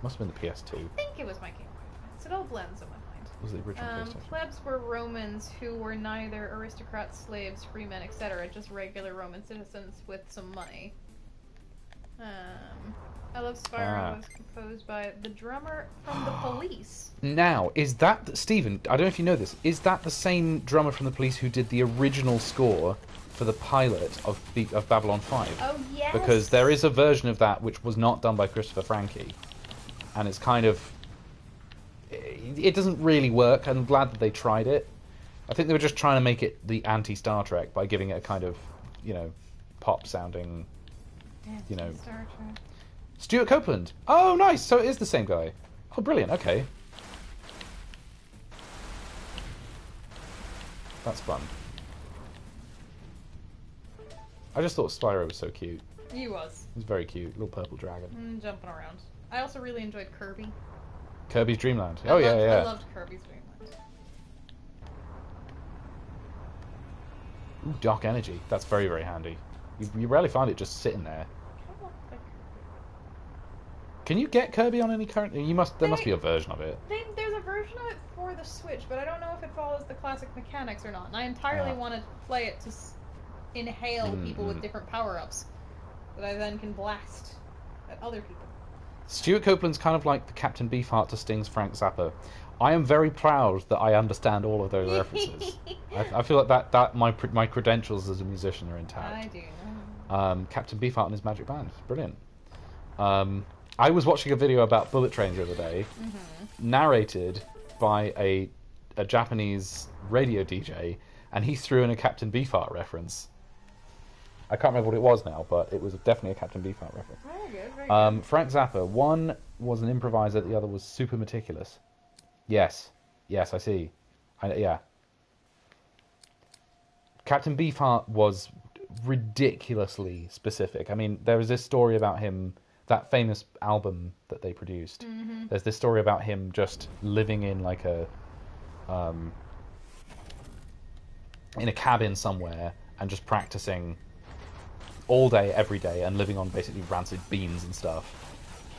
Must have been the PS2. I think it was my Game Boy Advance. It all blends in my mind. Was it the original PlayStation? Plebs were Romans who were neither aristocrats, slaves, freemen, etc., just regular Roman citizens with some money. I Love Spyro was composed by the drummer from The Police. Now, is that Stephen? I don't know if you know this. Is that the same drummer from The Police who did the original score for the pilot of Babylon 5? Oh, yes! Because there is a version of that which was not done by Christopher Franke, and it's kind of. It doesn't really work. I'm glad that they tried it. I think they were just trying to make it the anti-Star Trek by giving it a kind of, pop-sounding, Star Trek. Stuart Copeland. Oh, nice. So it is the same guy. Oh, brilliant. Okay. That's fun. I just thought Spyro was so cute. He was. He was very cute. Little purple dragon. Jumping around. I also really enjoyed Kirby. Kirby's Dream Land. I loved Kirby's Dream Land. Ooh, Dark Energy. That's very, very handy. You rarely find it just sitting there. Can you get Kirby on any current? There must be a version of it. There's a version of it for the Switch, but I don't know if it follows the classic mechanics or not. And I entirely want to play it to inhale people with different power-ups that I then can blast at other people. Stuart Copeland's kind of like the Captain Beefheart to Sting's Frank Zappa. I am very proud that I understand all of those references. I feel like that my credentials as a musician are intact. I do know. Captain Beefheart and his magic band. Brilliant. I was watching a video about bullet trains the other day, narrated by a Japanese radio DJ, and he threw in a Captain Beefheart reference. I can't remember what it was now, but it was definitely a Captain Beefheart reference. Very good, very good. Frank Zappa, one was an improviser, the other was super meticulous. Yes, I see. Yeah. Captain Beefheart was ridiculously specific. I mean, there was this story about him, that famous album that they produced. There's this story about him just living in like in a cabin somewhere and just practicing all day, every day, and living on basically rancid beans and stuff.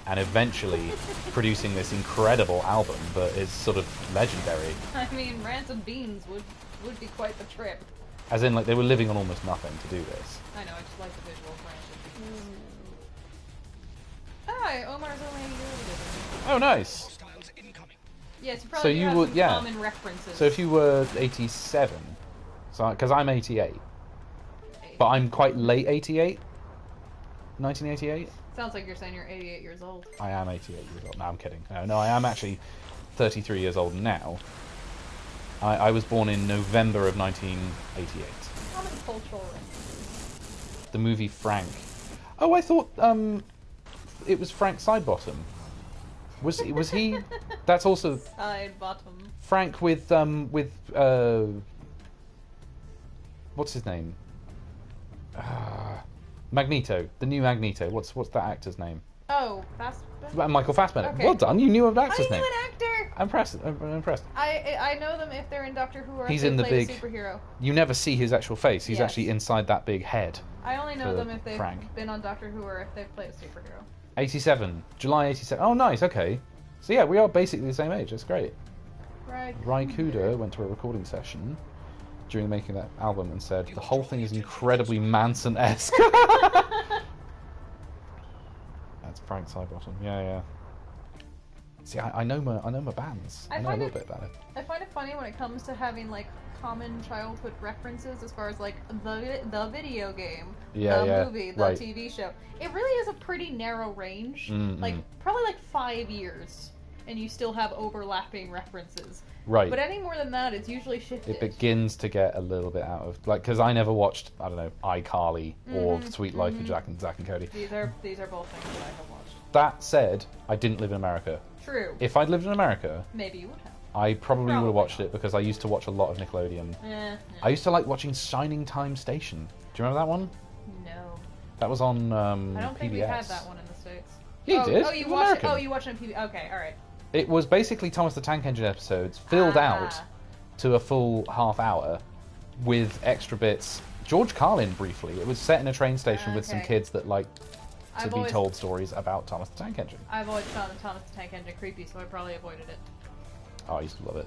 And eventually producing this incredible album that is sort of legendary. I mean, rancid beans would be quite the trip. As in, like, they were living on almost nothing to do this. I know, I just like the visual of rancid beans. Hi, Omar's only a year older than me. Oh, nice. Hostiles incoming. Yeah, so probably So you have would, some yeah. common references. So if you were 87, so because I'm 88, but I'm quite late 88, 1988. Sounds like you're saying you're 88 years old. I am 88 years old. No, I'm kidding. No, I am actually 33 years old now. I was born in November of 1988. Common cultural reference. The movie Frank. Oh, I thought it was Frank Sidebottom. Was he? That's also Side bottom. Frank with what's his name? Magneto, the new Magneto. What's that actor's name? Oh, Michael Fassbender. Okay. Well done. You knew an I actor's knew name. an actor. I'm impressed. I know them if they're in Doctor Who or He's if in they the play big- a superhero. You never see his actual face. He's Yes. actually inside that big head. I only know For them if they've Frank. been on Doctor Who or if they've played a superhero. 87, July 87. Oh, nice. Okay. So yeah, we are basically the same age. That's great. Right. Ry Cooder went to a recording session during the making of that album and said the whole thing is incredibly Manson-esque. That's Frank Sidebottom. Yeah. See, I know my bands. I know a find little it- bit about it. I find it funny when it comes to having like common childhood references as far as like the video game, Yeah, the yeah, movie, the right. TV show. It really is a pretty narrow range. Mm-mm. Like probably like 5 years, and you still have overlapping references. Right. But any more than that, it's usually shifted. It begins to get a little bit out of because I never watched iCarly or Sweet Life of Zack and Cody. These are both things that I have watched. That said, I didn't live in America. True. If I'd lived in America, Maybe you would have. I probably would Probably have watched not. it because I used to watch a lot of Nickelodeon. I No. used to like watching Shining Time Station. Do you remember that one? No. That was on I PBS. don't think we had that one in the States. Yeah, you did. Oh, It you was watched American. it. Oh, you watched it on PBS. Okay, all right. It was basically Thomas the Tank Engine episodes filled out to a full half hour with extra bits. George Carlin briefly. It was set in a train station with some Okay. kids that liked to I've be always- told stories about Thomas the Tank Engine. I've always found the Thomas the Tank Engine creepy, so I probably avoided it. Oh, I used to love it.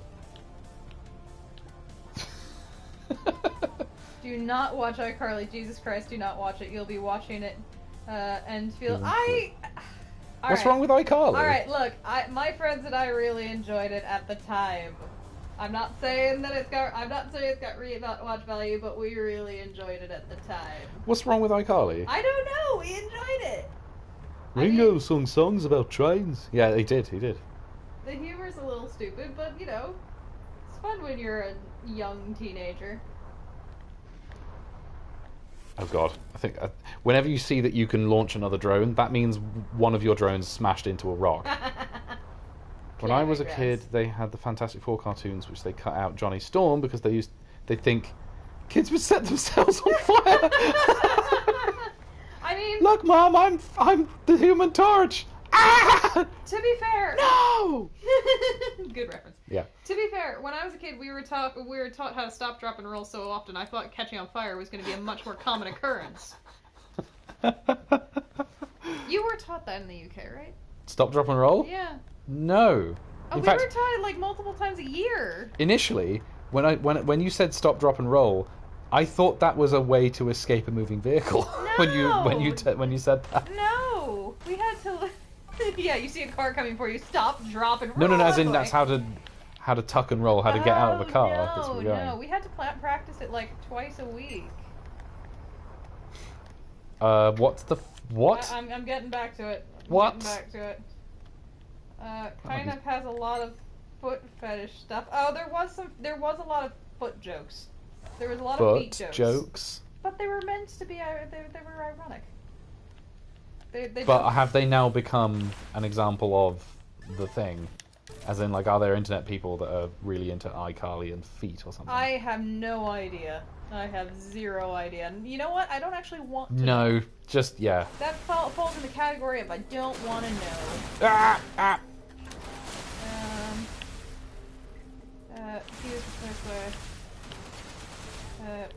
Do not watch iCarly. Jesus Christ, do not watch it. You'll be watching it and feel. What's wrong with iCarly? Alright, look, my friends and I really enjoyed it at the time. I'm not saying that it's got watch value, but we really enjoyed it at the time. What's wrong with iCarly? I don't know, we enjoyed it. Ringo sung songs about trains. Yeah, he did. The humor's a little stupid, but you know, it's fun when you're a young teenager. Oh god, I think whenever you see that you can launch another drone, that means one of your drones smashed into a rock. When I was a kid, they had the Fantastic Four cartoons, which they cut out Johnny Storm because they think kids would set themselves on fire. I mean, Look, Mom, I'm the Human Torch. Ah! to be fair, No. good reference. Yeah. To be fair, when I was a kid, we were taught how to stop, drop, and roll so often. I thought catching on fire was going to be a much more common occurrence. You were taught that in the UK, right? Stop, drop, and roll? Yeah. No. Oh, In we fact, were taught it like multiple times a year. initially, when you said stop, drop, and roll, I thought that was a way to escape a moving vehicle. when you said that. No, we had to. Yeah, you see a car coming for you, stop, drop, and roll. No, as in away. that's how to tuck and roll, how to get out of a car. That's where we're going. No, we had to practice it like twice a week. What? I'm getting back to it. What? Getting back to it. Kind of has a lot of foot fetish stuff. Oh, there was a lot of foot jokes. There was a lot of feet Foot jokes. jokes. But they were meant to be. They were ironic. They But don't- have they now become an example of the thing? As in, like, are there internet people that are really into iCarly and feet or something? I have no idea. I have zero idea. And you know what? I don't actually want to. No, just, yeah. That falls in the category of I don't want to know. Ah! Here's the way.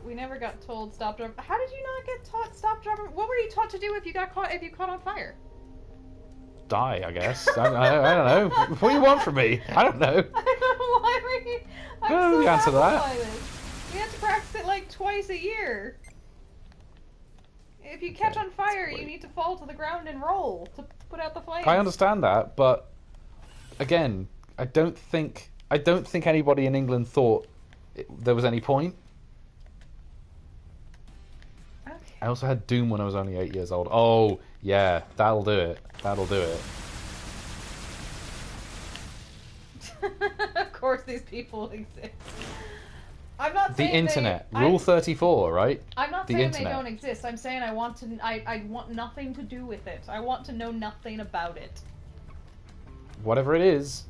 We never got told stop, drop. How did you not get taught stop, drop? What were you taught to do if you caught on fire? Die, I guess. I don't know. What do you want from me? I don't know. I don't know why we. I'm I don't know so the answer to baffled that. by this. We had to practice it like twice a year. If you catch Okay, on fire, that's you great. need to fall to the ground and roll to put out the flames. I understand that, but again, I don't think anybody in England thought there was any point. Okay. I also had Doom when I was only 8 years old. Oh, yeah, that'll do it. That'll do it. Of course, these people exist. I'm not The saying internet. Rule 34, right? I'm not The saying internet. they don't exist. I'm saying I want to. I want nothing to do with it. I want to know nothing about it. Whatever it is,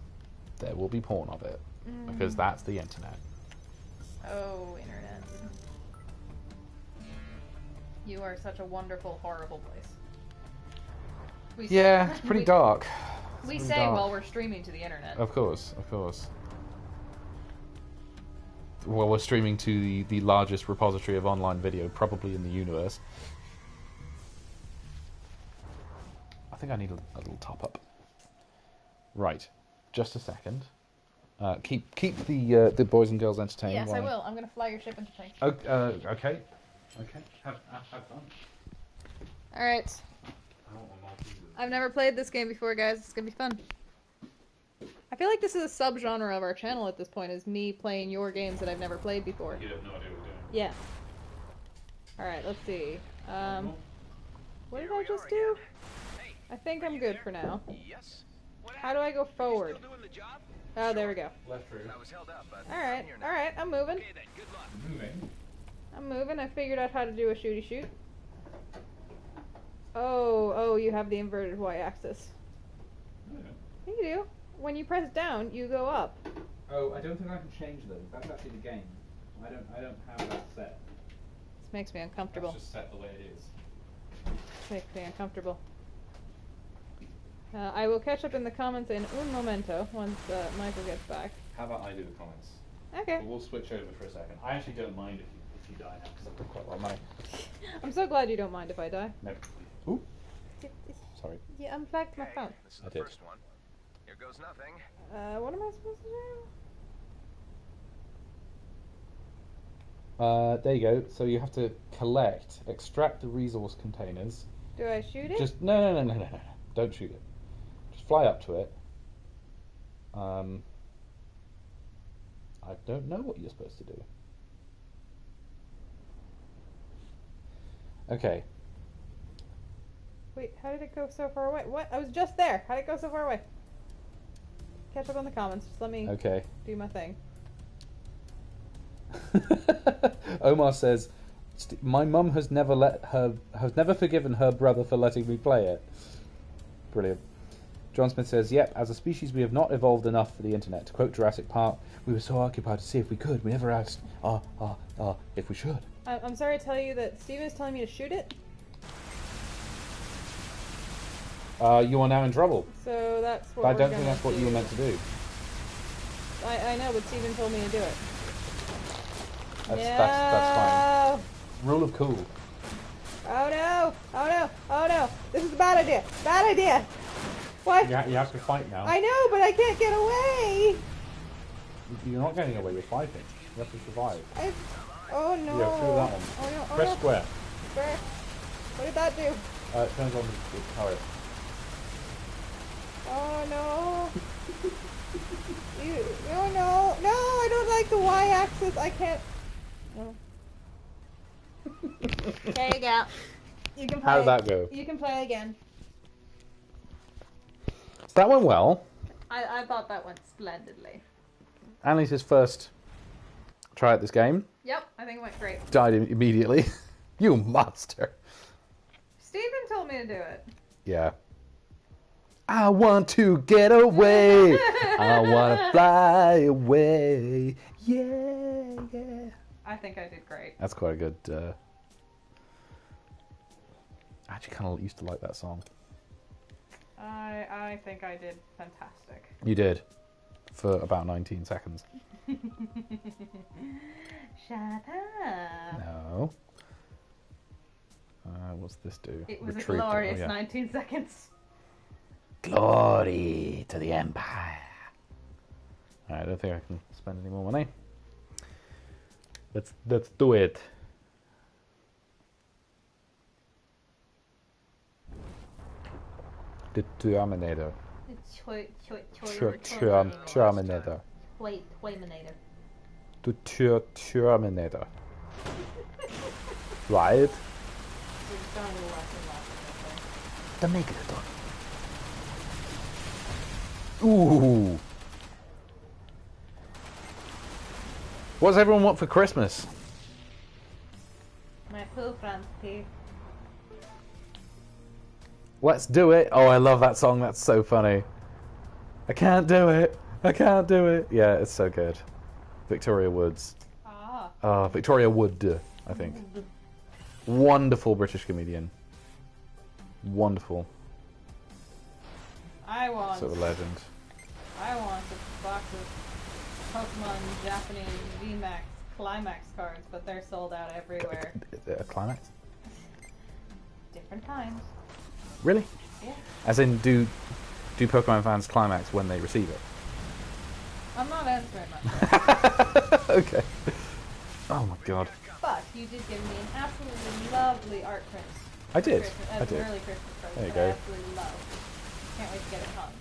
there will be porn of it. Because that's the internet. Oh, internet. You are such a wonderful, horrible place. We Yeah, it's pretty dark. We It's say pretty dark. while we're streaming to the internet. Of course, of course. Well, we're streaming to the largest repository of online video, probably in the universe. I think I need a little top up. Right, just a second. Keep the boys and girls entertained. Yes, I will. I'm gonna fly your ship into things. Okay. Have fun. All right. I've never played this game before, guys. It's gonna be fun. I feel like this is a subgenre of our channel at this point, is me playing your games that I've never played before. You have no idea what we're doing. Yeah. Alright, let's see. What did Here I we just are do? again. Hey, I think are I'm you good there? for now. Yes. What How do I go happened? forward? You still doing the job? Oh, there we go. Left through. I was held up, but Alright, I'm here now. alright, I'm moving. Okay then, good luck. Moving. I'm moving. I figured out how to do a shooty shoot. Oh, you have the inverted y-axis. Yeah, you do. When you press down, you go up. Oh, I don't think I can change those. That's actually the game. I don't have that set. This makes me uncomfortable. That's just set the way it is. This makes me uncomfortable. I will catch up in the comments in un momento once Michael gets back. How about I do the comments? Okay. But we'll switch over for a second. I actually don't mind if you die now, because I've got quite a lot of money. I'm so glad you don't mind if I die. No. Ooh, sorry. You unplugged my Okay, phone. this is I the did. first one. Here goes nothing. What am I supposed to do? There you go. So you have to extract the resource containers. Do I shoot it? Just no. Don't shoot it. Just fly up to it. I don't know what you're supposed to do. Okay. Wait, how did it go so far away? What? I was just there. How did it go so far away? Catch up on the comments. Just let me Okay. do my thing. Omar says, "My mum has never forgiven her brother for letting me play it." Brilliant. John Smith says, "Yep, as a species we have not evolved enough for the internet. To quote Jurassic Park, we were so occupied to see if we could. We never asked, if we should." I'm sorry to tell you that Steven is telling me to shoot it. You are now in trouble. So that's what But I we're don't think gonna that's what you were meant to do. I know, but Steven told me to do it. That's fine. Rule of cool. Oh no! This is a bad idea! Bad idea! What? You have to fight now. I know, but I can't get away! You're not getting away with fighting. You have to survive. Oh no! Yeah, through that one. Oh no! Oh Press no! square. Square. What did that do? It turns on the turret. Oh no! Oh no! No! I don't like the y-axis. I can't. No. There you go. You can play. How did that go? You can play again. That went well. I thought that went splendidly. Annalise' first try at this game. Yep, I think it went great. Died immediately. You monster. Steven told me to do it. Yeah. I want to get away. I want to fly away. Yeah. I think I did great. That's quite a good... I actually kind of used to like that song. I think I did fantastic. You did. For about 19 seconds. Shut up. No. What's this do? It was Retrieve a glorious oh, yeah. 19 seconds. Glory to the Empire. Alright, I don't think I can spend any more money. Let's do it. The Terminator. Terminator. Wait, Terminator. The Terminator. Right? The Megalodon. Ooh. What does everyone want for Christmas? My poo Francie. Let's do it. Oh, I love that song. That's so funny. I can't do it. I can't do it. Yeah, it's so good. Victoria Woods. Ah. Victoria Wood, I think. Wonderful British comedian. Wonderful. I want. Sort of legend. I want a box of Pokemon Japanese VMAX Climax cards, but they're sold out everywhere. A climax? Different times. Really? Yeah. As in, do Pokemon fans climax when they receive it? I'm not answering that. Okay. Oh my god. But you did give me an absolutely lovely art print. I did. As I an did. early Christmas present There you that I go. absolutely love. Can't wait to get it hung.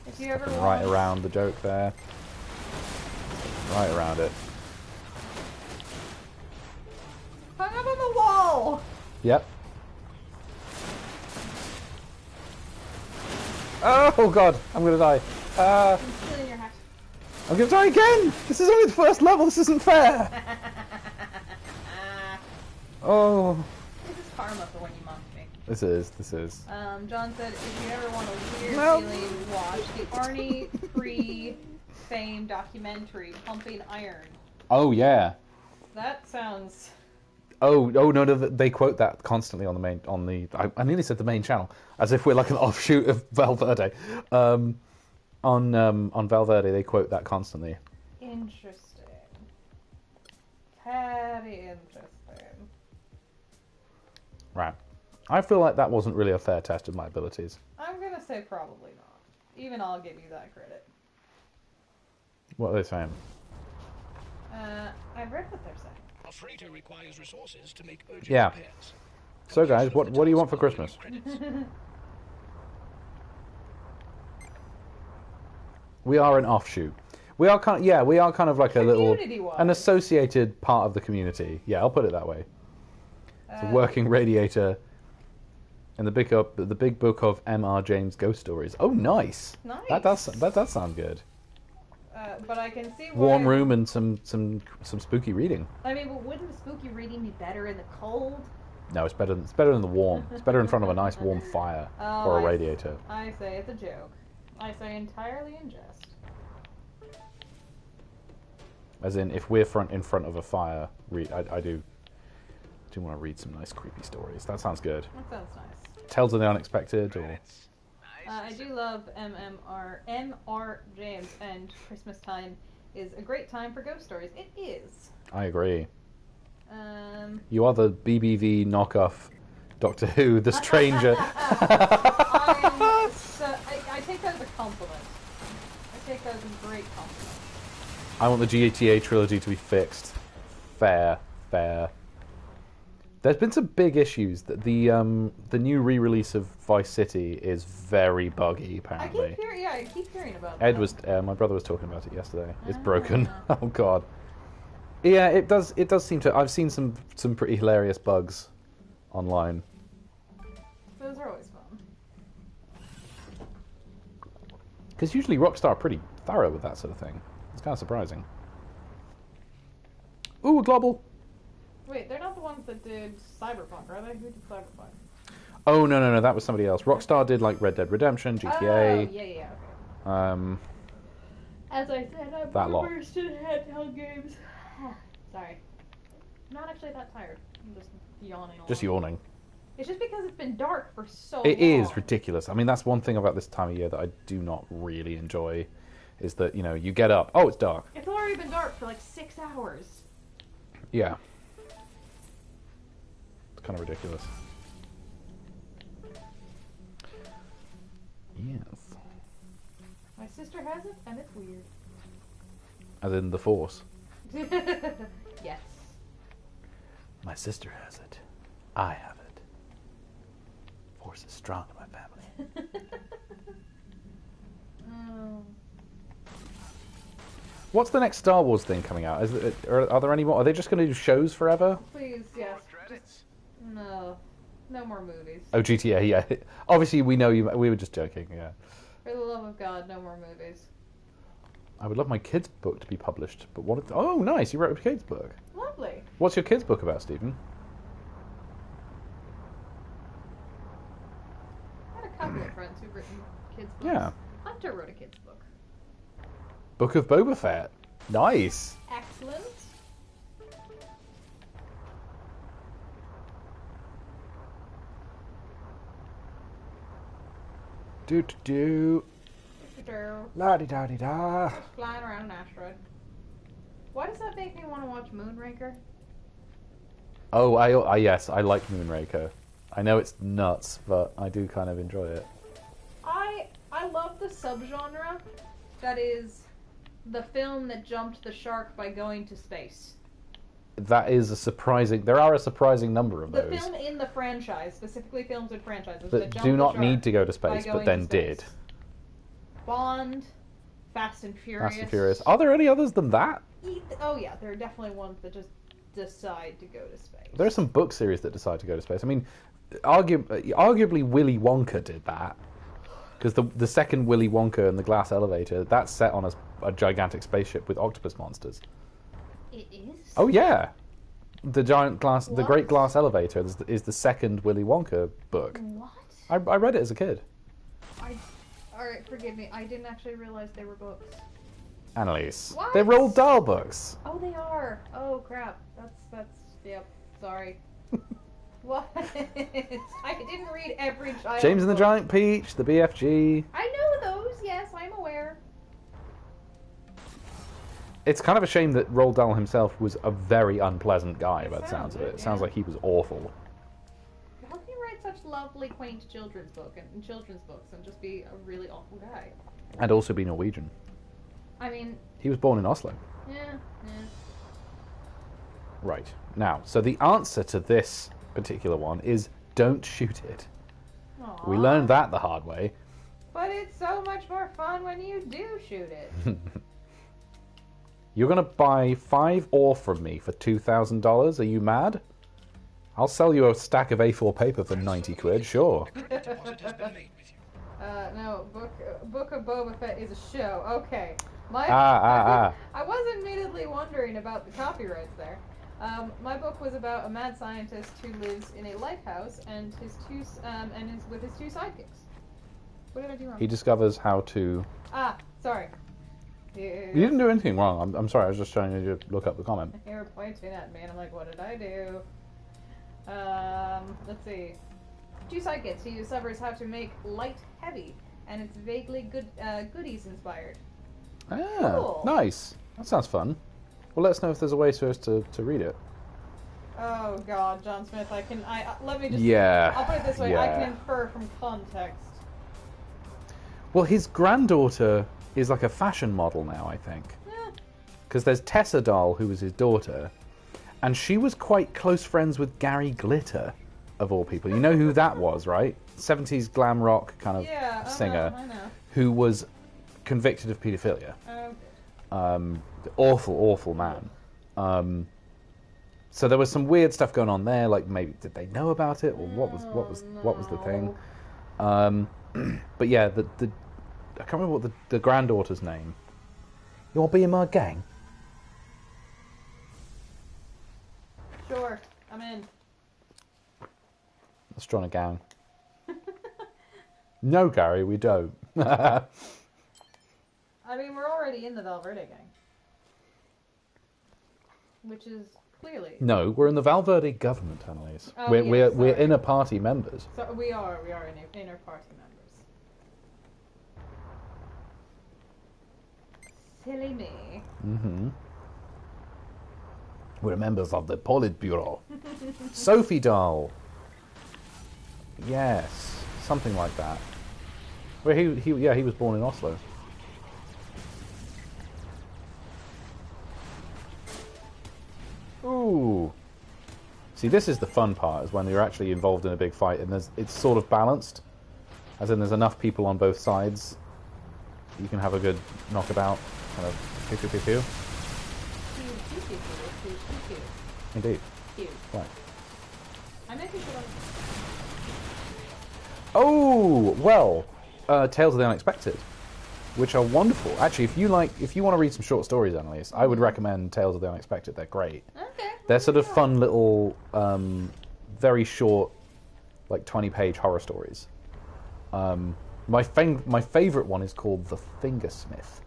If you ever Right want... around the joke there. Right around it. Hung up on the wall! Yep. Oh god, I'm gonna die. I'm stealing your hat. I'm gonna die again! This is only the first level, this isn't fair! Oh. This is karma for when you mocked me. This is. John said, if you ever want a weird No. feeling, watch the Arnie pre-fame documentary, Pumping Iron. Oh yeah. That sounds... Oh no, they quote that constantly on I nearly said the main channel, as if we're like an offshoot of Valverde. On Valverde, they quote that constantly. Interesting. Very interesting. Right. I feel like that wasn't really a fair test of my abilities. I'm gonna say probably not. Even I'll give you that credit. What are they saying? I've read what they're saying. Our freighter requires resources to make urgent Yeah. repairs. So guys, what do you want for Christmas? We are an offshoot. We are kind of like a little Community-wise. an associated part of the community. Yeah, I'll put it that way. It's a working radiator in the big book of M.R. James ghost stories. Oh, nice. Nice. That does sound good. But I can see why... Warm room and some spooky reading. I mean, but wouldn't the spooky reading be better in the cold? No, it's better than the warm. It's better in front of a nice warm fire or a radiator. I say it's a joke. I say entirely in jest. As in, if we're in front of a fire, I do want to read some nice creepy stories. That sounds good. That sounds nice. Tales of the Unexpected, or I do love M.R. James, and Christmas time is a great time for ghost stories. It is. I agree. You are the BBV knockoff Doctor Who, the stranger. I take that as a compliment. I take that as a great compliment. I want the GTA trilogy to be fixed. Fair. There's been some big issues. That the new re-release of Vice City is very buggy. Apparently, I keep hearing about Ed that. was my brother was talking about it yesterday. It's broken. Oh god. Yeah, it does seem to. I've seen some pretty hilarious bugs online. Those are always fun. Because usually Rockstar are pretty thorough with that sort of thing. It's kind of surprising. Ooh, a global. Wait, they're not the ones that did Cyberpunk, are they? Who did Cyberpunk? Oh no, that was somebody else. Rockstar did like Red Dead Redemption, GTA. Oh, yeah, okay. As I said, I'm That lot. more versed in handheld games. Sorry. I'm not actually that tired. I'm just yawning a lot. Just yawning. It's just because it's been dark for so long. It is ridiculous. I mean, that's one thing about this time of year that I do not really enjoy, is that, you get up, oh, it's dark. It's already been dark for like 6 hours. Yeah. It's kind of ridiculous. Yes. My sister has it, and it's weird. As in the Force. Yes. My sister has it. I have it. Force is strong in my family. What's the next Star Wars thing coming out? Are there any more? Are they just going to do shows forever? Please, yes. Credits. Just, no more movies. Oh, GTA, yeah. Obviously, we know you. We were just joking, yeah. For the love of God, no more movies. I would love my kids' book to be published, but what? Oh, nice! You wrote a kids' book. Lovely. What's your kids' book about, Stephen? I had a couple of friends who've written kids' books. Yeah. Hunter wrote a kids' book. Book of Boba Fett. Nice. Excellent. Do do do. La di da di da. Flying around an asteroid. Why does that make me want to watch Moonraker? Oh, I yes, I like Moonraker. I know it's nuts, but I do kind of enjoy it. I love the subgenre that is the film that jumped the shark by going to space. That is a surprising. There are a surprising number of The those film in the franchise, specifically films in franchises that jump do the not shark need to go to by space, but going then to space. did. Bond, Fast and Furious. Fast and Furious. Are there any others than that? Oh yeah, there are definitely ones that just decide to go to space. There are some book series that decide to go to space. I mean, arguably Willy Wonka did that. Because the second Willy Wonka and the Glass Elevator, that's set on a gigantic spaceship with octopus monsters. It is? Oh yeah, the giant glass, the What? Great Glass Elevator is the second Willy Wonka book. What? I read it as a kid. Alright, forgive me. I didn't actually realize they were books. Annalise, What? they're Roald Dahl books. Oh, they are. Oh, crap. Yep. Sorry. What? I didn't read every child James and the book. Giant Peach, the BFG. I know those. Yes, I'm aware. It's kind of a shame that Roald Dahl himself was a very unpleasant guy by the sounds of it. It sounds yeah. like he was awful. How can you write such lovely, quaint children's books and just be a really awful guy? And also be Norwegian. I mean, He was born in Oslo. yeah. Right. Now, so the answer to this particular one is don't shoot it. Aww. We learned that the hard way. But it's so much more fun when you do shoot it. You're going to buy 5 ore from me for $2,000? Are you mad? I'll sell you a stack of A4 paper for 90 quid, sure. Credit deposit has been made with you. No, Book of Boba Fett is a show. Okay. Ah. I was admittedly wondering about the copyrights there. My book was about a mad scientist who lives in a lighthouse and is with his 2 sidekicks. What did I do wrong? He discovers how to... Sorry. You didn't do anything wrong. I'm sorry, I was just trying to look up the comment. They were pointing at me, and I'm like, what did I do? Let's see. 2 sidekicks. He discovers how to make light heavy, and it's vaguely goodies inspired. Ah, Cool. nice. That sounds fun. Well, let us know if there's a way for us to read it. Oh God, John Smith. Let me just. Yeah. I'll put it this way. I yeah. can infer from context. Well, his granddaughter is like a fashion model now, I think. Eh, Because there's Tessa Dahl, who was his daughter, and she was quite close friends with Gary Glitter, of all people. You know who that was, right? 70s glam rock kind of yeah. singer, I know. who was convicted of paedophilia. Okay. Awful man. So there was some weird stuff going on there. Like maybe did they know about it, or what was the thing? But yeah, I can't remember what the granddaughter's name. You want to be in my gang? Sure. I'm in. Let's join a gang. No, Gary, we don't. I mean, we're already in the Valverde gang, which is clearly. No, we're in the Valverde government, Annalise. Oh, we're sorry. inner party members. So we are inner party members. Silly me. Mm-hmm. We're members of the Politburo. Sophie Dahl. Yes, something like that. Well, he was born in Oslo. Ooh. See, this is the fun part, is when you're actually involved in a big fight and it's sort of balanced. As in, there's enough people on both sides. You can have a good knockabout. Kind of pew pew pew pew. Indeed. Cute. Right. I'm making sure. Oh, well, Tales of the Unexpected. which are wonderful. Actually, if you want to read some short stories, Annalise, I would recommend Tales of the Unexpected. They're great. Okay. They're sort of fun little, very short, like 20-page horror stories. My favorite one is called The Fingersmith,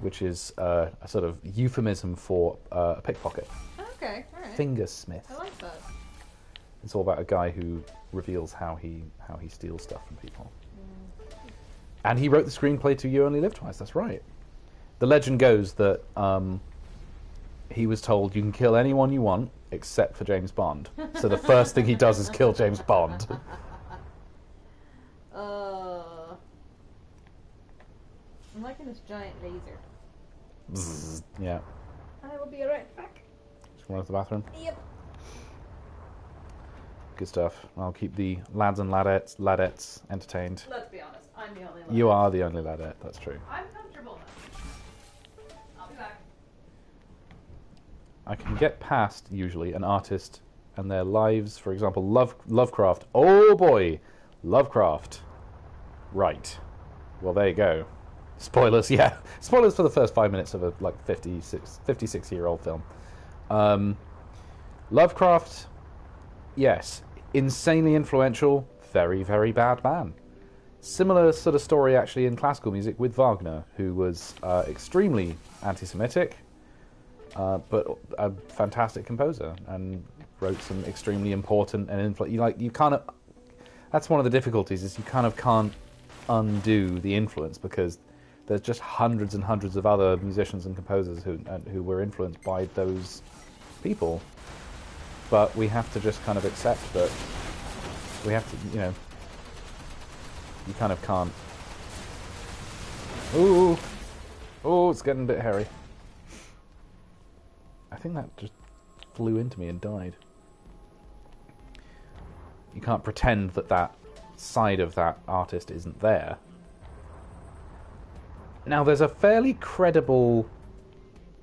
which is a sort of euphemism for a pickpocket. Okay, alright. Fingersmith. I like that. It's all about a guy who reveals how he steals stuff from people. And he wrote the screenplay to You Only Live Twice. That's right. The legend goes that he was told you can kill anyone you want except for James Bond. So the first thing he does is kill James Bond. I'm liking this giant laser. Bzzz, yeah. I will be right back. Just run to the bathroom. Yep. Good stuff. I'll keep the lads and ladettes entertained. Let's be honest, I'm the only one. You are the only ladette, that's true. I'm comfortable now. I'll be back. I can get past, usually, an artist and their lives. For example, Lovecraft. Oh boy! Lovecraft. Right. Well, there you go. Spoilers, yeah. Spoilers for the first 5 minutes of a, 56-year-old film. Lovecraft, yes. Insanely influential, very, very bad man. Similar sort of story, actually, in classical music with Wagner, who was extremely anti-Semitic, but a fantastic composer, and wrote some extremely important and that's one of the difficulties, is you kind of can't undo the influence, because there's just hundreds and hundreds of other musicians and composers who were influenced by those people. But we have to just kind of accept that we have to, you kind of can't. Ooh, it's getting a bit hairy. I think that just flew into me and died. You can't pretend that side of that artist isn't there. Now, there's a fairly credible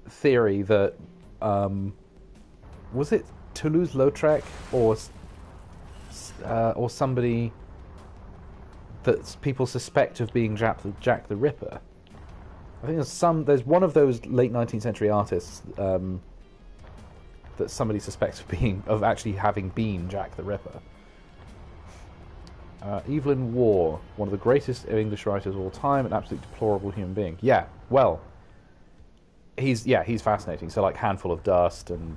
theory that was it Toulouse-Lautrec or somebody that people suspect of being Jack the Ripper. I think there's one of those late 19th century artists that somebody suspects of actually having been Jack the Ripper. Evelyn Waugh, one of the greatest English writers of all time, an absolutely deplorable human being. Yeah, well, he's fascinating. So, like, Handful of Dust and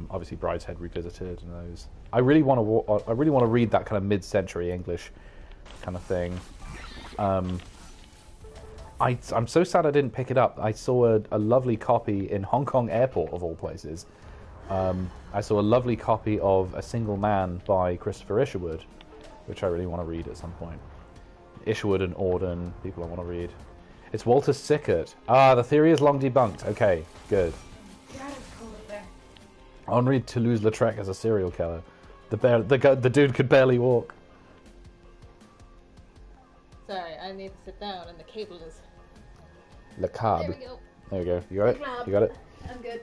obviously Brideshead Revisited and those. I really want to read that kind of mid-century English kind of thing. I'm so sad I didn't pick it up. I saw a lovely copy in Hong Kong Airport, of all places. I saw a lovely copy of A Single Man by Christopher Isherwood, which I really want to read at some point. Isherwood and Auden, people I want to read. It's Walter Sickert. The theory is long debunked. Okay, good. Yeah, it's cool up there. I want to read Toulouse-Lautrec as a serial killer. The dude could barely walk. Sorry, I need to sit down and the cable is... Le Cab. There we go. There we go. You got it? You got it? I'm good.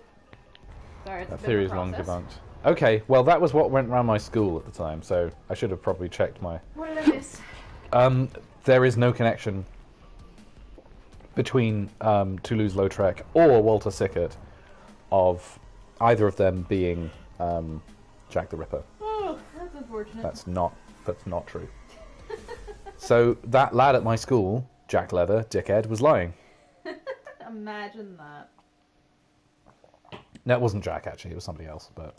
Sorry, it's That a bit theory of is a long process. debunked. Okay, well, that was what went around my school at the time, so I should have probably checked my... What did I miss? There is no connection between Toulouse-Lautrec or Walter Sickert of either of them being Jack the Ripper. Oh, that's unfortunate. That's not true. So that lad at my school, Jack Leather, dickhead, was lying. Imagine that. No, it wasn't Jack, actually. It was somebody else. But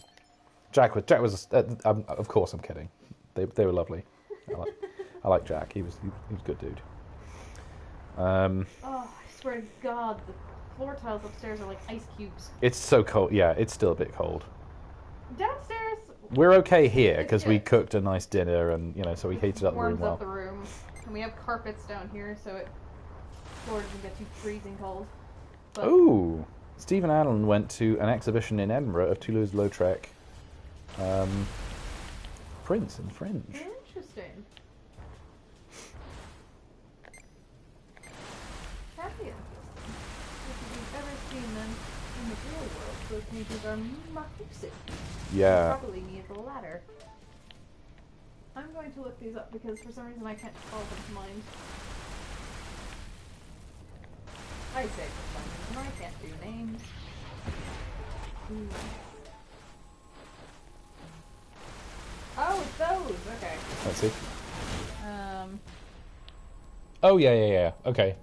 Jack was. Of course, I'm kidding. They were lovely. I like Jack. He was a good dude. Oh, I swear to God, the floor tiles upstairs are like ice cubes. It's so cold. Yeah, it's still a bit cold. Downstairs, We're okay here It's because we good. cooked a nice dinner and so we heated up the room warms well. up the room, and we have carpets down here, so the floor doesn't get too freezing cold. But Ooh, Stephen Allen went to an exhibition in Edinburgh of Toulouse-Lautrec prints and fringe. interesting. Fabulous. If you've ever seen them in the real world, those paintings are massive. Yeah. Probably need the ladder. I'm going to look these up because for some reason I can't call them to mind. I say for some reason I can't do names. Ooh. Oh, it's those. Okay. Let's see. Um. Oh, yeah. Okay.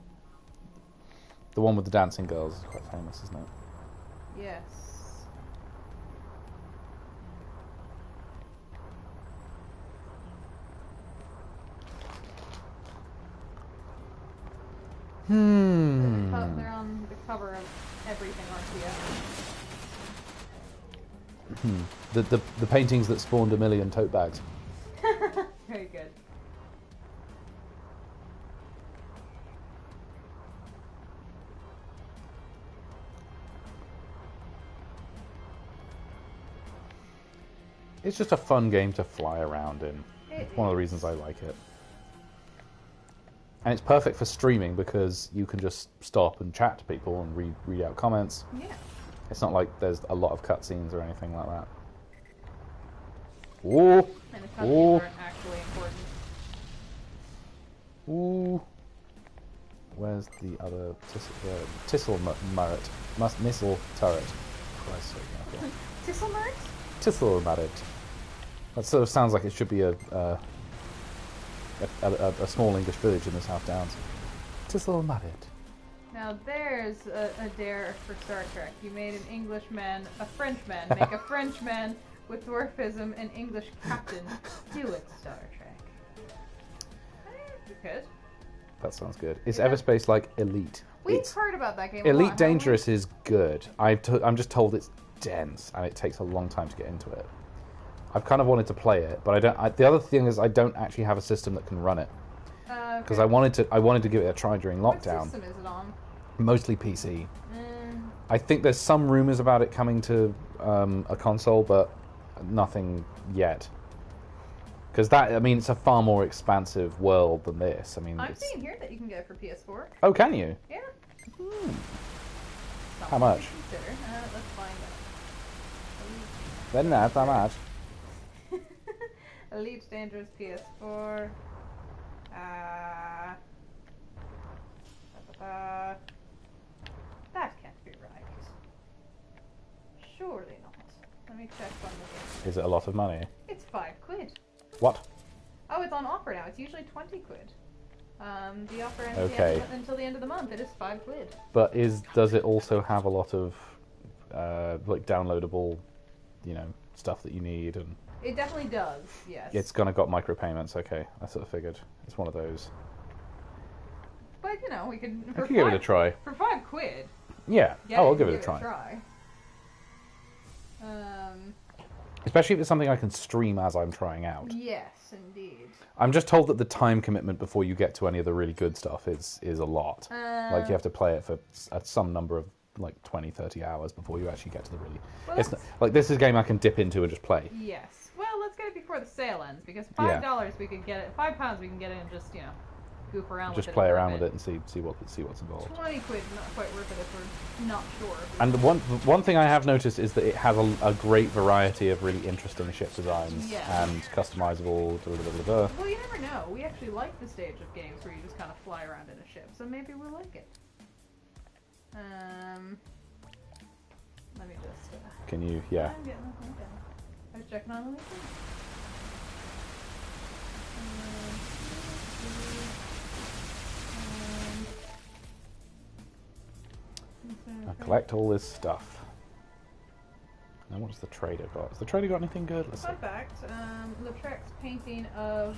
The one with the dancing girls is quite famous, isn't it? Yes. They're on the cover of everything RCS. The paintings that spawned a million tote bags. Very good. It's just a fun game to fly around in. It's one of the reasons I like it. And it's perfect for streaming because you can just stop and chat to people and read out comments. Yeah. It's not like there's a lot of cutscenes or anything like that. Ooh! And the cutscenes aren't actually important. Ooh! Where's the other Tissel Murret? Missile Turret. Christ's sake, okay. Tisselmert? Tissel Murret. That sort of sounds like it should be a small English village in the South Downs. Tissel Murret. Now there's a dare for Star Trek. You made an Englishman a Frenchman. Make a Frenchman with dwarfism an English captain. Do it, Star Trek. You could. That sounds good. Is Everspace like Elite? We've heard about that game. Elite a lot, Dangerous is good. I'm just told it's dense and it takes a long time to get into it. I've kind of wanted to play it, but I don't. The other thing is I don't actually have a system that can run it because I wanted to give it a try during lockdown. What system is it on? Mostly PC. I think there's some rumors about it coming to a console, but nothing yet. Because it's a far more expansive world than this. I'm seeing here that you can get it for PS4. Oh, can you? Yeah. How much? Consider. Let's find out. Then that's how much. Elite Dangerous PS4. That can't be right. Surely not. Let me check on the game. Is it a lot of money? It's £5. What? Oh, it's on offer now. It's usually £20. The offer ends Okay. until the end of the month. It is £5. But does it also have a lot of like downloadable, stuff that you need and? It definitely does. Yes. It's got micropayments. Okay, I sort of figured it's one of those. But we could. I could give it a try. For £5. Yeah. I'll give it a try. Especially if it's something I can stream as I'm trying out. Yes, indeed. I'm just told that the time commitment before you get to any of the really good stuff is a lot. Like you have to play it for some number of 20, 30 hours before you actually get to the really. Well, it's not, like this is a game I can dip into and just play. Yes. Well, let's get it before the sale ends because $5 we could get it. £5 we can get it and just goof around with it. Just play around with it and see what's involved. £20 not quite worth it if we're not sure. And the one thing I have noticed is that it has a great variety of really interesting ship designs and customizable. Well, you never know. We actually like the stage of games where you just kind of fly around in a ship, so maybe we'll like it. Let me just. Can you? Yeah. I'm getting okay. I was checking on the link. I collect all this stuff. Now, what has the trader got? Has the trader got anything good? Let's see. Fun fact: Lautrec's painting of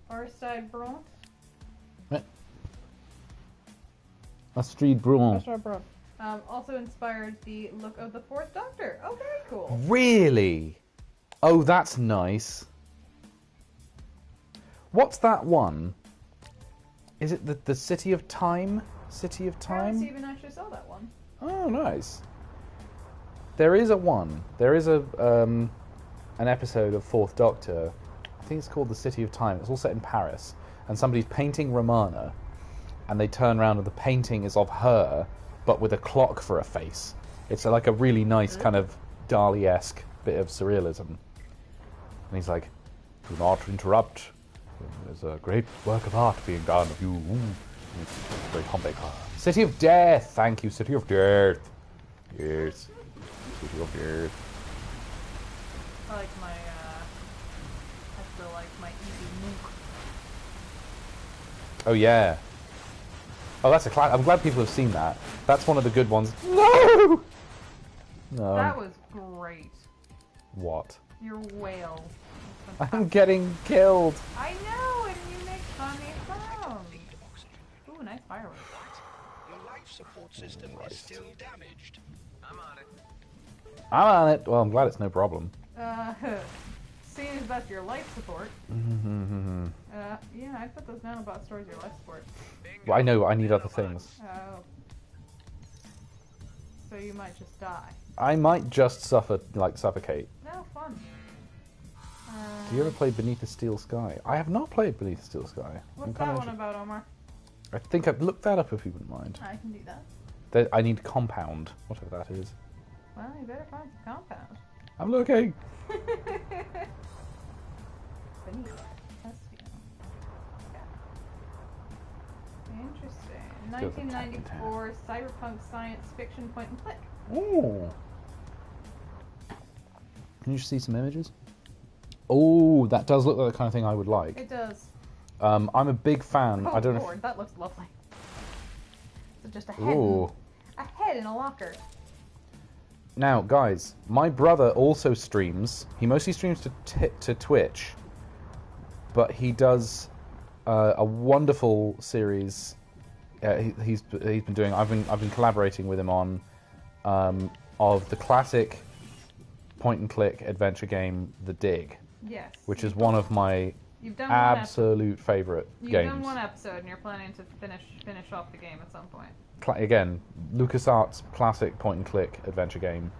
Aristide Bront. Astrid Bruin. Also inspired the look of the Fourth Doctor. Oh, very cool. Really? Oh, that's nice. What's that one? Is it the City of Time? City of Time? I haven't even actually saw that one. Oh, nice. There is a one. There is an episode of Fourth Doctor. I think it's called The City of Time. It's all set in Paris. And somebody's painting Romana. And they turn around and the painting is of her, but with a clock for a face. It's like a really nice kind of Dali-esque bit of surrealism. And he's like, "Do not interrupt. There's a great work of art being done of you." Very combat. City of Death! Thank you, City of Death! Yes. City of Death. I like my, I still like my easy nuke. Oh, yeah. Oh, that's a class. I'm glad people have seen that. That's one of the good ones. No! No. That was great. What? Your whale. I'm getting killed. I know, and you make funny sounds. Ooh, nice fireworks. Your life support system is still damaged. I'm on it. I'm on it. Well, I'm glad it's no problem. Seeing as that's your life support. Yeah, I put those nanobot stores your life support. Well, I know, I need other things. Oh. So you might just die. I might just suffocate. No, fun. Do you ever play Beneath the Steel Sky? I have not played Beneath the Steel Sky. What's that one about, Omar? I think I've looked that up if you wouldn't mind. I can do that. I need compound, whatever that is. Well, you better find some compound. I'm looking. Beneath. Interesting. 1994 cyberpunk science fiction point and click. Ooh. Can you see some images? Oh, that does look like the kind of thing I would like. It does. I'm a big fan. Oh, I don't know. Lord, that looks lovely. So just a head. Ooh. A head in a locker. Now, guys, my brother also streams. He mostly streams to Twitch, but he does a wonderful series. He's been doing. I've been collaborating with him on of the classic point and click adventure game, The Dig. Yes. Which is one of my absolute favorite games. You've done one episode, and you're planning to finish off the game at some point. Again, LucasArts classic point and click adventure game.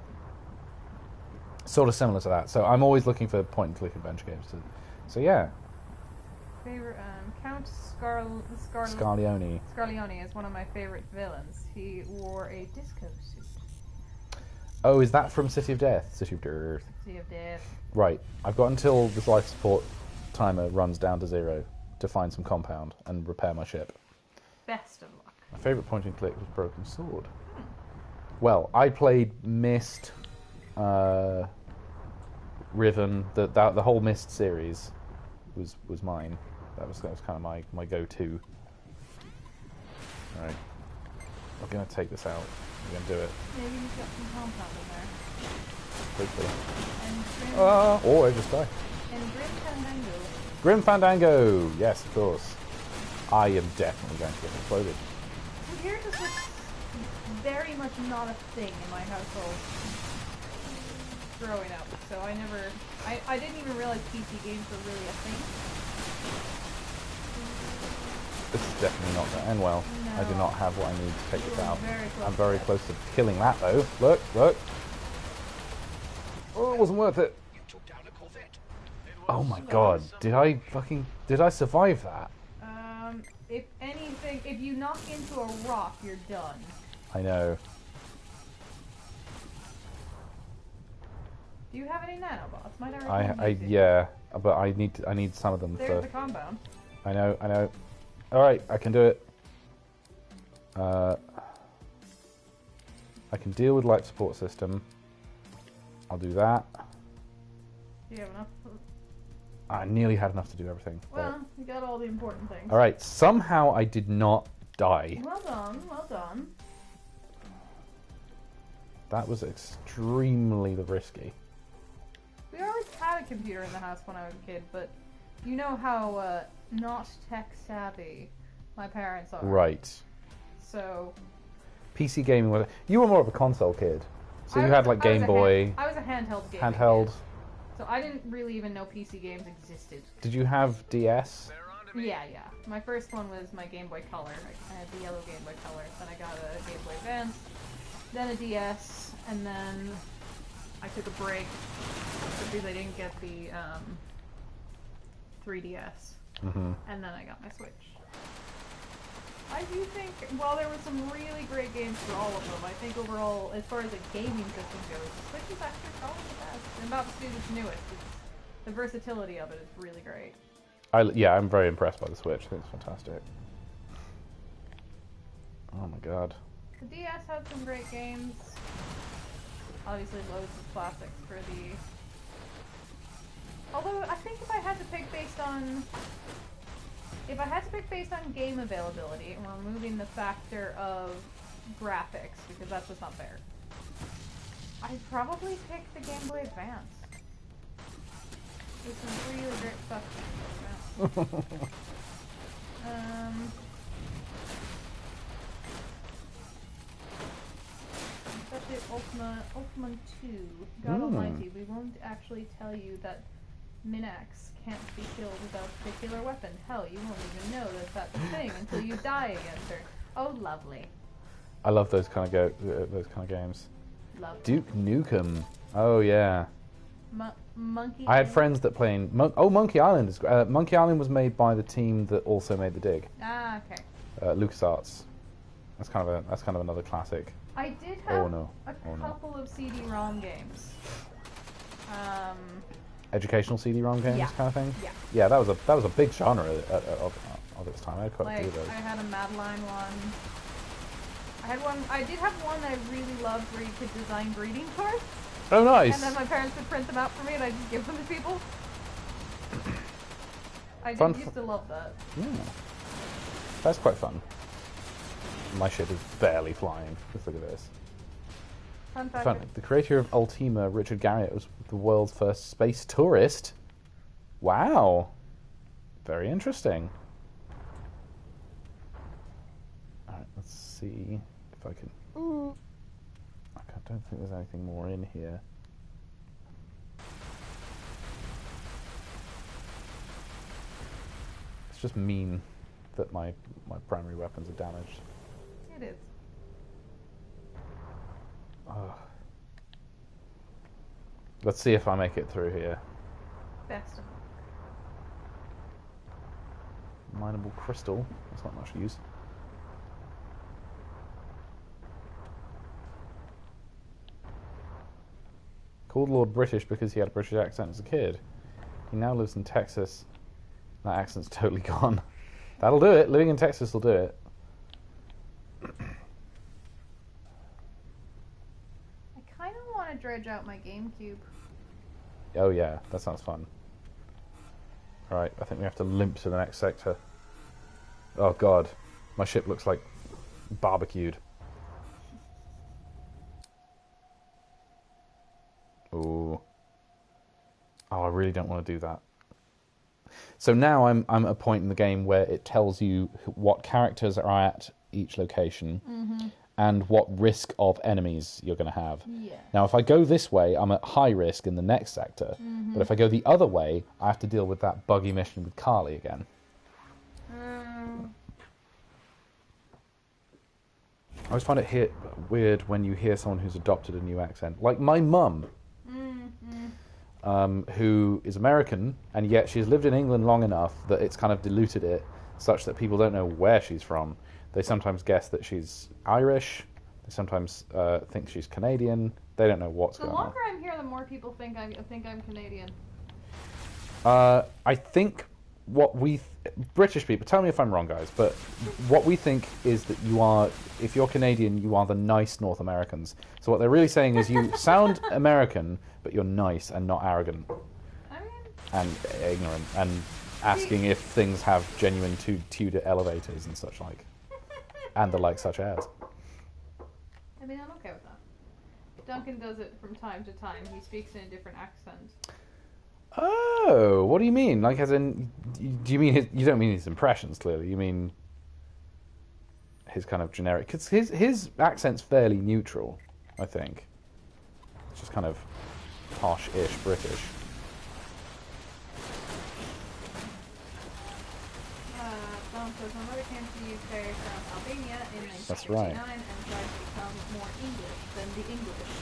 Sort of similar to that. So I'm always looking for point and click adventure games. So yeah. Favorite Count Scarleone. Scarleone is one of my favorite villains. He wore a disco suit. Oh, is that from City of Death? City of Death. City of Death. Right. I've got until this life support timer runs down to 0 to find some compound and repair my ship. Best of luck. My favourite point and click was Broken Sword. Well, I played Myst, Riven, the whole Myst series was mine. That was kind of my go-to. Alright. I'm going to take this out. I'm going to do it. Maybe you've got some compound in there. Hopefully. Or I just die. And Grim Fandango. Grim Fandango! Yes, of course. I am definitely going to get exploded. Computers was very much not a thing in my household growing up, so I didn't even realize PC games were really a thing. This is definitely not going to end well. No. I do not have what I need to take this out. I'm very very close to killing that though. Look, look. Oh, it wasn't worth it. You took down a Corvette. Oh my god, did I survive that? If anything, if you knock into a rock, you're done. I know. Do you have any nanobots? Might I recommend you to? Yeah, but I need some of them There's the for. compound. I know. Alright, I can do it. I can deal with life support system. I'll do that. Do you have enough? I nearly had enough to do everything. Well, you got all the important things. Alright, somehow I did not die. Well done, well done. That was extremely risky. We always had a computer in the house when I was a kid, but you know how not tech savvy my parents are. Right. So PC gaming was. You were more of a console kid, so you had like Game Boy. I was a handheld gamer. Handheld. So I didn't really even know PC games existed. Did you have DS? Yeah. My first one was my Game Boy Color. I had the yellow Game Boy Color. Then I got a Game Boy Advance, then a DS, and then I took a break because I didn't get the 3DS. Mm-hmm. And then I got my Switch. I do think, while there were some really great games for all of them, I think overall, as far as a gaming system goes, the Switch is actually probably the best. And about to do this newest. The versatility of it is really great. I'm very impressed by the Switch. I think it's fantastic. Oh my god. The DS had some great games. Obviously, loads of classics for the. Although I think if I had to pick based on game availability and removing the factor of graphics, because that's just not fair, I'd probably pick the Game Boy Advance. There's some really great stuff in the Game Boy Advance. Especially Ultima 2. God Almighty, we won't actually tell you that Minax can't be killed without a particular weapon. Hell, you won't even know that that's a thing until you die against her. Oh, lovely. I love those kind of games. Lovely. Duke Nukem. Oh yeah. Monkey. I had friends that playing. Monkey Island is. Monkey Island was made by the team that also made The Dig. Ah, okay. LucasArts. That's kind of another classic. I did have no. a couple of CD-ROM games. Educational CD-ROM games, Yeah. kind of thing. Yeah. Yeah, that was a big genre of its time. I had quite a few of those. I had a Madeline one. I did have one that I really loved where you could design greeting cards. Oh, nice. And then my parents would print them out for me and I'd just give them to people. I used to love that. Yeah. That's quite fun. My ship is barely flying. Just look at this. Fun fact. Fun. The creator of Ultima, Richard Garriott, was the world's first space tourist. Wow. Very interesting. Alright, let's see if I can... I don't think there's anything more in here. It's just mean that my primary weapons are damaged. It is. Let's see if I make it through here. Best of luck. Mineable crystal. That's not much use. Called Lord British because he had a British accent as a kid. He now lives in Texas. That accent's totally gone. That'll do it. Living in Texas will do it. I kind of want to dredge out my GameCube. Oh yeah, that sounds fun. Alright, I think we have to limp to the next sector. Oh god, my ship looks like barbecued. Ooh. Oh, I really don't want to do that. So now I'm at a point in the game where it tells you what characters are at each location and what risk of enemies you're going to have. Yeah. Now, if I go this way, I'm at high risk in the next sector. But if I go the other way, I have to deal with that buggy mission with Carly again. I always find it weird when you hear someone who's adopted a new accent. Like my mum, who is American, and yet she's lived in England long enough that it's kind of diluted it such that people don't know where she's from. They sometimes guess that she's Irish. They sometimes think she's Canadian. They don't know what's going on. The longer I'm here, the more people think I'm Canadian. I think British people, tell me if I'm wrong, guys, but what we think is that if you're Canadian, you are the nice North Americans. So what they're really saying is you sound American, but you're nice and not arrogant and ignorant and asking if things have genuine Tudor elevators and such like, and the like such as. I mean, I'm okay with that. Duncan does it from time to time. He speaks in a different accent. Oh, what do you mean? Like, as in, do you mean you don't mean his impressions? Clearly, you mean his kind of generic. Because his accent's fairly neutral, I think. It's just kind of posh-ish British. Don says my mother came to the UK from Albania in 1989 That's right. and tried to become more English than the English.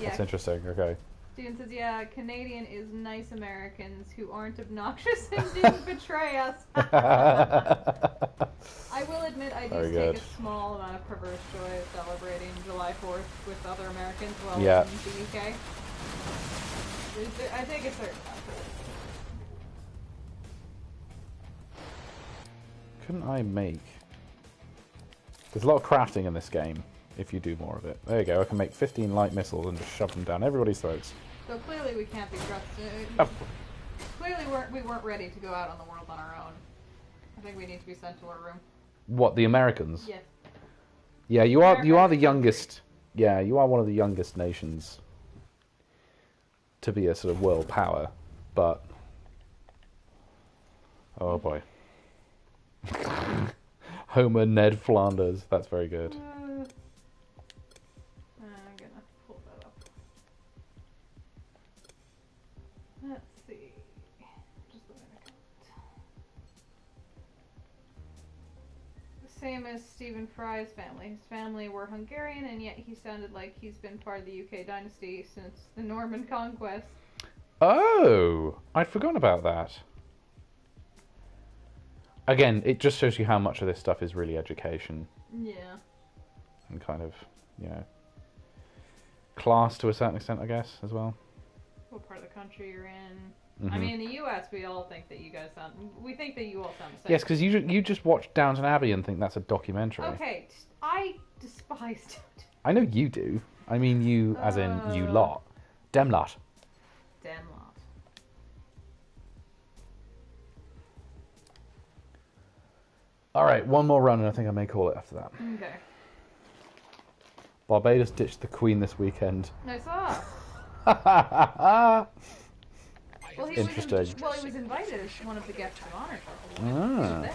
That's interesting. Okay. Steven says, yeah, Canadian is nice Americans who aren't obnoxious and didn't betray us. I will admit I do take a small amount of perverse joy of celebrating July 4th with other Americans while in the UK. I take a certain amount of it. couldn't I make... There's a lot of crafting in this game, if you do more of it. There you go, I can make 15 light missiles and just shove them down everybody's throats. So clearly we can't be trusted. Oh. Clearly we weren't ready to go out on the world on our own. I think we need to be sent to our room. What, the Americans? Yes. Yeah, you are the America. youngest... Yeah, you are one of the youngest nations to be a sort of world power, but... Oh boy. Homer Ned Flanders, that's very good. I'm gonna pull that up. Let's see. Just a minute. The same as Stephen Fry's family. His family were Hungarian, and yet he sounded like he's been part of the UK dynasty since the Norman conquest. Oh! I'd forgotten about that. Again, it just shows you how much of this stuff is really education. Yeah. And kind of, you know, class to a certain extent, I guess, as well. What part of the country you're in. Mm-hmm. I mean, in the US, we all think that you guys sound... We think that you all sound the same. Yes, because you just watch Downton Abbey and think that's a documentary. Okay, I despise Downton. I know you do. I mean you, as in you lot. Dem lot. Damn lot. Alright, one more run and I think I may call it after that. Okay. Barbados ditched the Queen this weekend. I saw. Well, he Interesting. Was he was invited as one of the guests of honor. He was Ah. there.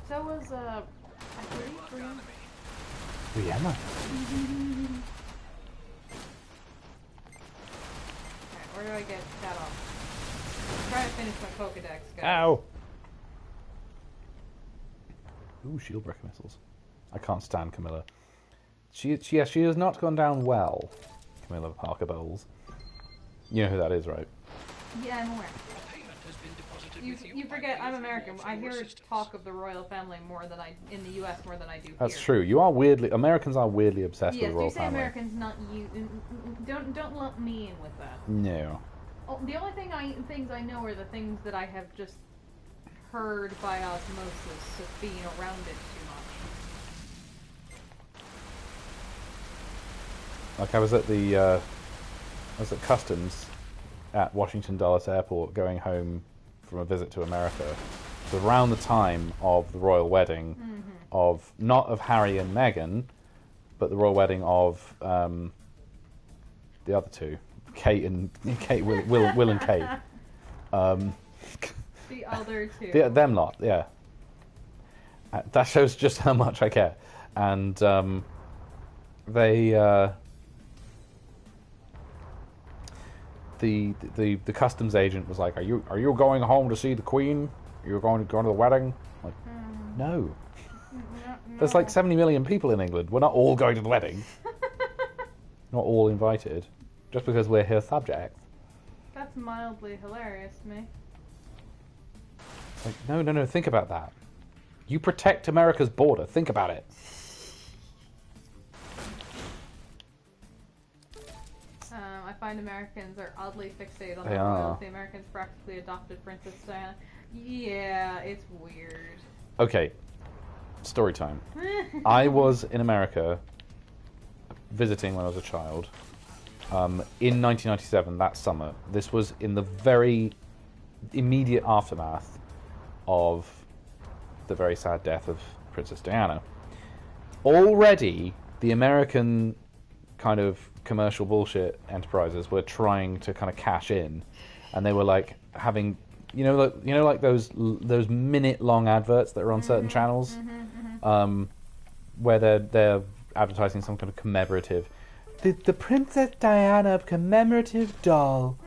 So was I believe Vienna. Alright, where do I get that off? I'm trying to finish my Pokedex, guys. Ow! Ooh, shield breaker missiles. I can't stand Camilla. She has not gone down well. Camilla Parker Bowles. You know who that is, right? Yeah, I'm aware. Payment has been deposited with You by forget way I'm of American. your I hear assistance. talk of the royal family more than I in the U.S. more than I do That's here. true. You are weirdly... Americans are weirdly obsessed Yes, with the royal you say family. Americans, not you. Don't lump me in with that. No. Oh, the only things I know are the things that I have just heard by osmosis of being around it too much. Like I was at customs at Washington Dulles Airport going home from a visit to America. It was around the time of the royal wedding of, not of Harry and Meghan, but the royal wedding of the other two. Will and Kate. The other two. Them lot, yeah. That shows just how much I care. And the customs agent was like, "Are you going home to see the Queen? Are you going to the wedding?" I'm like, no. There's like 70 million people in England. We're not all going to the wedding. Not all invited. Just because we're her subjects. That's mildly hilarious to me. Like, no, think about that. You protect America's border. Think about it. I find Americans are oddly fixated on They the are. royalty. Americans practically adopted Princess Diana. Yeah, it's weird. Okay, story time. I was in America visiting when I was a child. In 1997, that summer. This was in the very immediate aftermath of the very sad death of Princess Diana. Already, the American kind of commercial bullshit enterprises were trying to kind of cash in, and they were like having, like those minute-long adverts that are on certain channels, where they're advertising some kind of commemorative, the Princess Diana commemorative doll,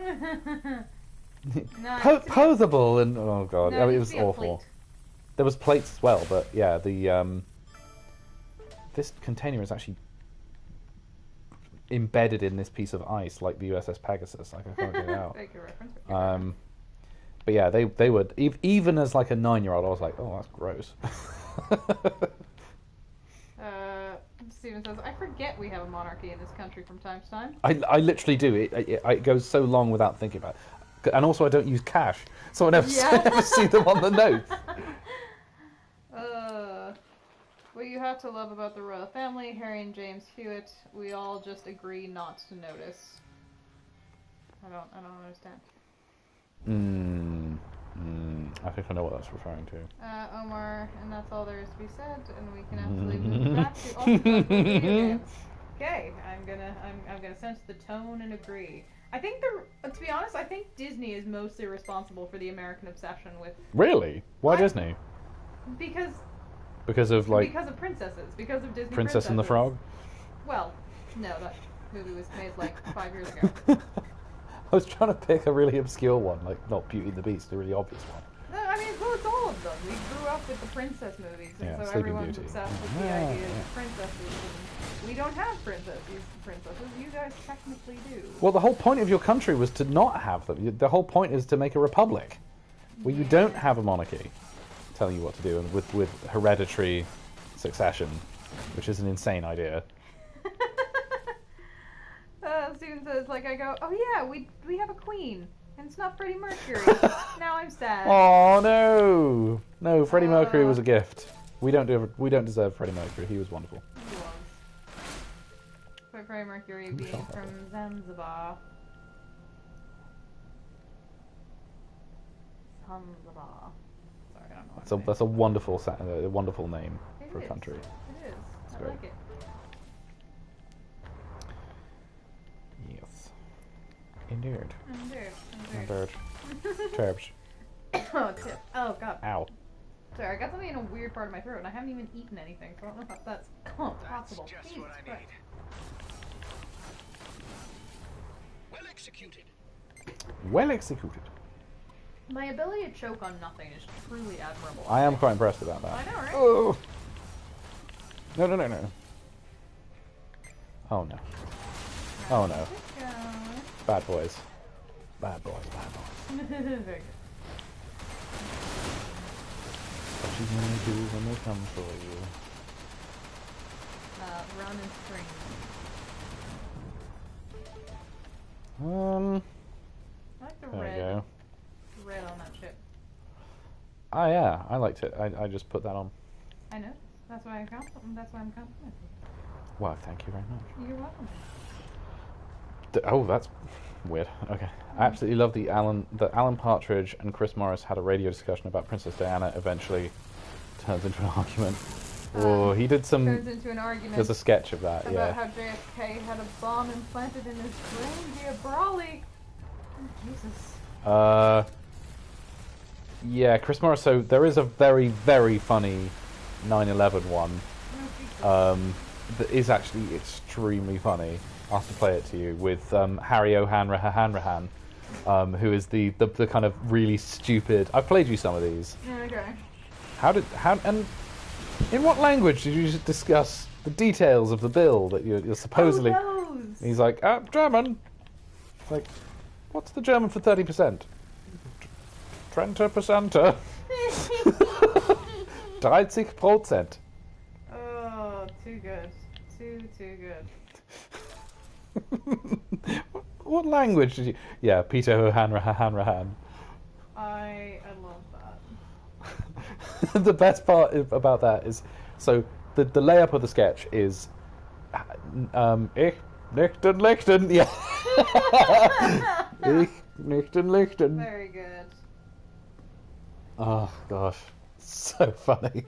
No, posable, and oh god, No, it it was used to be a awful. plate. There was plates as well, but yeah, this container is actually embedded in this piece of ice, like the USS Pegasus. Like I can't get it out. Very good reference. But yeah, they would even as like a 9-year-old, I was like, oh, that's gross. Steven says, I forget we have a monarchy in this country from time to time. I literally do. It goes so long without thinking about it. And also, I don't use cash, so I never, Yeah. never see them on the notes. What you have to love about the royal family, Harry and James Hewitt, we all just agree not to notice. I don't understand. I think I know what that's referring to. Omar, and that's all there is to be said, and we can absolutely move back to also talk about video games. Okay, I'm gonna sense the tone and agree. I think to be honest, I think Disney is mostly responsible for the American obsession with. Really? Why Disney? Because of princesses, because of Disney Princess and the princesses. Frog? Well, no, that movie was made like 5 years ago. I was trying to pick a really obscure one, like not Beauty and the Beast, a really obvious one. No, I mean, well, it's all of them. We grew up with the princess movies, and Yeah, so Sleeping everyone's Beauty. obsessed with the idea of princesses. And we don't have princesses. You guys technically do. Well, the whole point of your country was to not have them. The whole point is to make a republic, where you don't have a monarchy telling you what to do, and with hereditary succession, which is an insane idea. Steven says, like, I go, oh yeah, we have a queen, and it's not Freddie Mercury. Now I'm sad. Oh no, no! Freddie Mercury was a gift. We don't deserve Freddie Mercury. He was wonderful. He was. But Freddie Mercury being from Zanzibar. Zanzibar. Sorry, I don't know. That's a wonderful name for a country. It is. I great. like it. Yes. Indeed. Indeed. Terps. Oh, tip. Oh, God. Ow. Sorry, I got something in a weird part of my throat, and I haven't even eaten anything, so I don't know if that's possible. That's just Jesus what I Christ. need. Well executed. Well executed. My ability to choke on nothing is truly admirable. I am quite impressed about that. I know, right? Oh. No. Oh no. Oh no. Bad boys. Bad boys. Very good. What you gonna do when they come for you? Run and spring. I like the There red. you go. Red on that ship. Oh yeah, I liked it. I just put that on. I know. That's why I'm complimenting. Wow, thank you very much. You're welcome. Oh, that's weird. Okay. I absolutely love the Alan Partridge and Chris Morris had a radio discussion about Princess Diana. Eventually turns into an argument. Oh, he did some. Turns into an argument. There's a sketch of that. About Yeah. how JFK had a bomb implanted in his brain via Brawley. Oh, Jesus. Yeah, Chris Morris. So there is a very, very funny 9/11 one. That is actually extremely funny. I'll have to play it to you with Harry O'Hanrahan, who is the kind of really stupid. I've played you some of these. Okay. And in what language did you discuss the details of the bill that you're supposedly? Oh, those. He's like, German. It's like, what's the German for 30%? 20%. 30%. Oh, too good. Too good. What language did you? Yeah, Peter O'Hanrahan. I love that. The best part about that is, so the layup of the sketch is, ich, Lichten, Lichten, yeah. Ich, Lichten, Lichten. Very good. Oh gosh, so funny.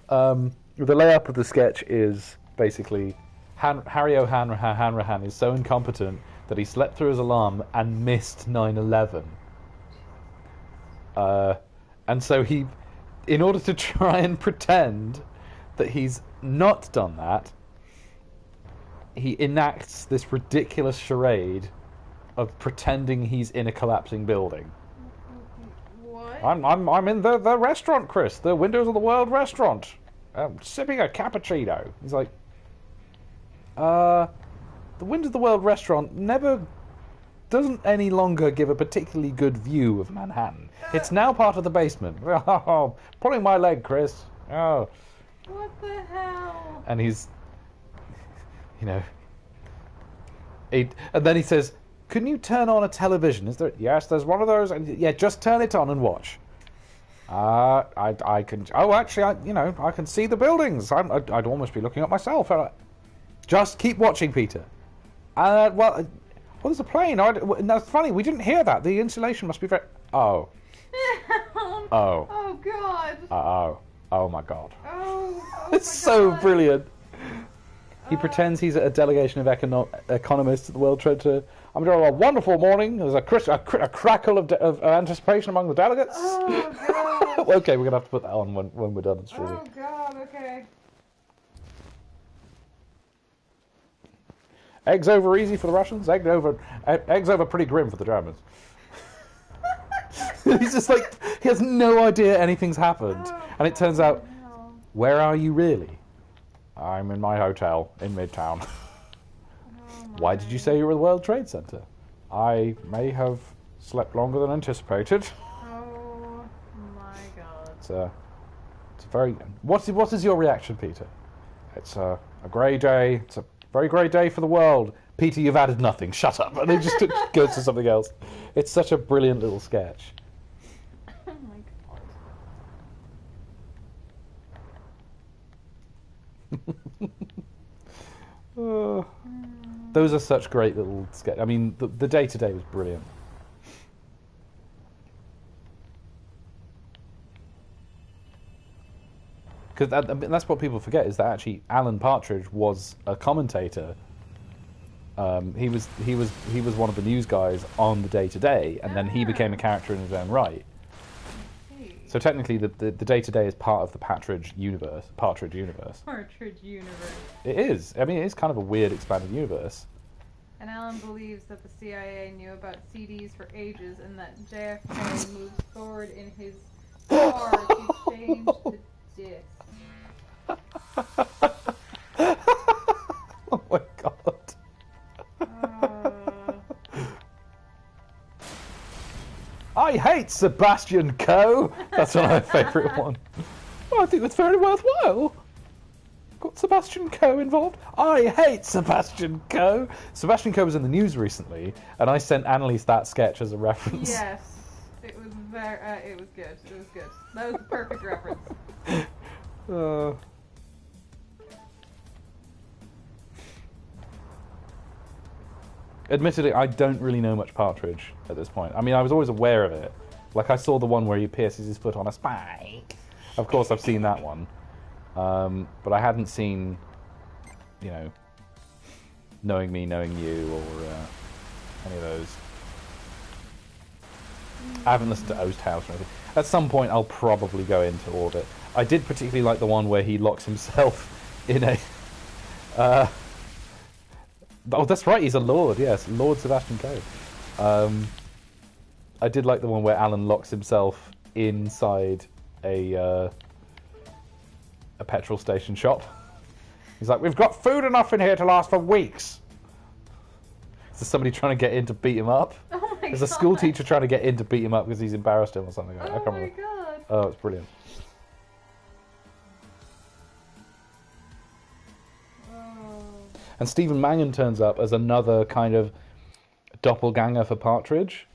The layup of the sketch is basically Harry O'Hanrahan is so incompetent that he slept through his alarm and missed 9/11. And so he, in order to try and pretend that he's not done that, he enacts this ridiculous charade of pretending he's in a collapsing building. What? I'm in the restaurant, Chris. The Windows of the World restaurant. Sipping a cappuccino. He's like, the Windows of the World restaurant doesn't any longer give a particularly good view of Manhattan. It's now part of the basement. Oh, pulling my leg, Chris. Oh. What the hell? And he's, and then he says, can you turn on a television? Is there? Yes, there's one of those. And yeah, just turn it on and watch. I can. Oh, actually, I can see the buildings. I'd almost be looking up myself. Just keep watching, Peter. Well, there's a plane. That's funny. We didn't hear that. The insulation must be very. Oh. Oh. Oh God. Oh my God. Oh It's so brilliant. He pretends he's at a delegation of economists at the World Trade Center. I'm doing a wonderful morning. There's a crackle of anticipation among the delegates. Oh God. Okay, we're gonna have to put that on when we're done streaming. Oh God. Okay. Eggs over easy for the Russians. Eggs over pretty grim for the Germans. He's just like, he has no idea anything's happened, and it turns out, where are you really? I'm in my hotel in Midtown. Why did you say you were at the World Trade Center? I may have slept longer than anticipated. Oh my God. It's a very. What is your reaction, Peter? It's a grey day. It's a very grey day for the world. Peter, you've added nothing. Shut up. And it just goes to something else. It's such a brilliant little sketch. Oh my God. Those are such great little sketches. I mean, the day-to-day was brilliant. Because that's what people forget, is that actually Alan Partridge was a commentator. He was one of the news guys on the day-to-day, and then he became a character in his own right. So technically, the day-to-day is part of the Partridge universe. Partridge universe. It is. I mean, it is kind of a weird expanded universe. And Alan believes that the CIA knew about CDs for ages, and that JFK moves forward in his car to change the disc. Oh my God. I hate Sebastian Coe. That's one of my favourite one. Oh, I think that's very worthwhile. Got Sebastian Coe involved. I hate Sebastian Coe. Sebastian Coe was in the news recently, and I sent Annalise that sketch as a reference. Yes, it was very. It was good. It was good. That was the perfect reference. Admittedly, I don't really know much Partridge at this point. I mean, I was always aware of it. Like, I saw the one where he pierces his foot on a spike. Of course, I've seen that one. But I hadn't seen, Knowing Me, Knowing You, or any of those. I haven't listened to Oast House or anything. At some point, I'll probably go into all of it. I did particularly like the one where he locks himself in a... Oh, that's right, he's a lord, yes. Lord Sebastian Coe. I did like the one where Alan locks himself inside a petrol station shop. He's like, we've got food enough in here to last for weeks. Is there somebody trying to get in to beat him up? Oh my God. There's a school teacher trying to get in to beat him up because he's embarrassed him or something. I can't remember. God. Oh, it's brilliant. And Stephen Mangan turns up as another kind of doppelganger for Partridge.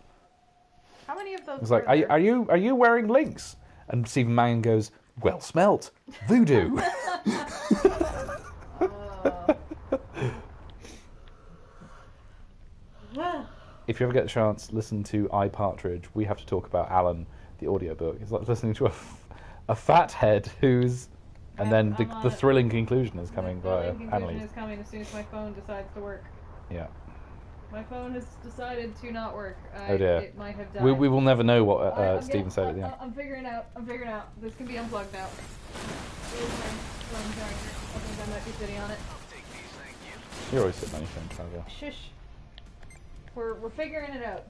How many of those? He's like, are you wearing links? And Stephen Mangan goes, well smelt, voodoo. If you ever get a chance, listen to iPartridge. We have to talk about Alan, the audiobook. It's like listening to a fat head who's... And then the thrilling conclusion is coming via Annalise. The conclusion is coming as soon as my phone decides to work. Yeah. My phone has decided to not work. Oh dear. It might have died. We will never know what Stephen said at the end. I'm figuring out. This can be unplugged now. Here's my phone charger. I think I might be sitting on it. You're always sitting on your phone charger. Shush. We're figuring it out.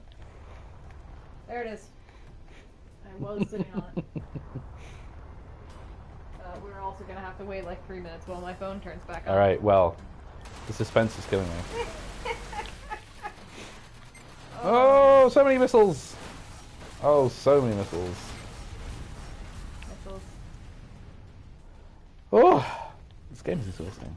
There it is. I was sitting on it. We're also going to have to wait like 3 minutes while my phone turns back on. Alright, well, the suspense is killing me. Oh, so many missiles! Oh, so many missiles. Oh, this game is exhausting.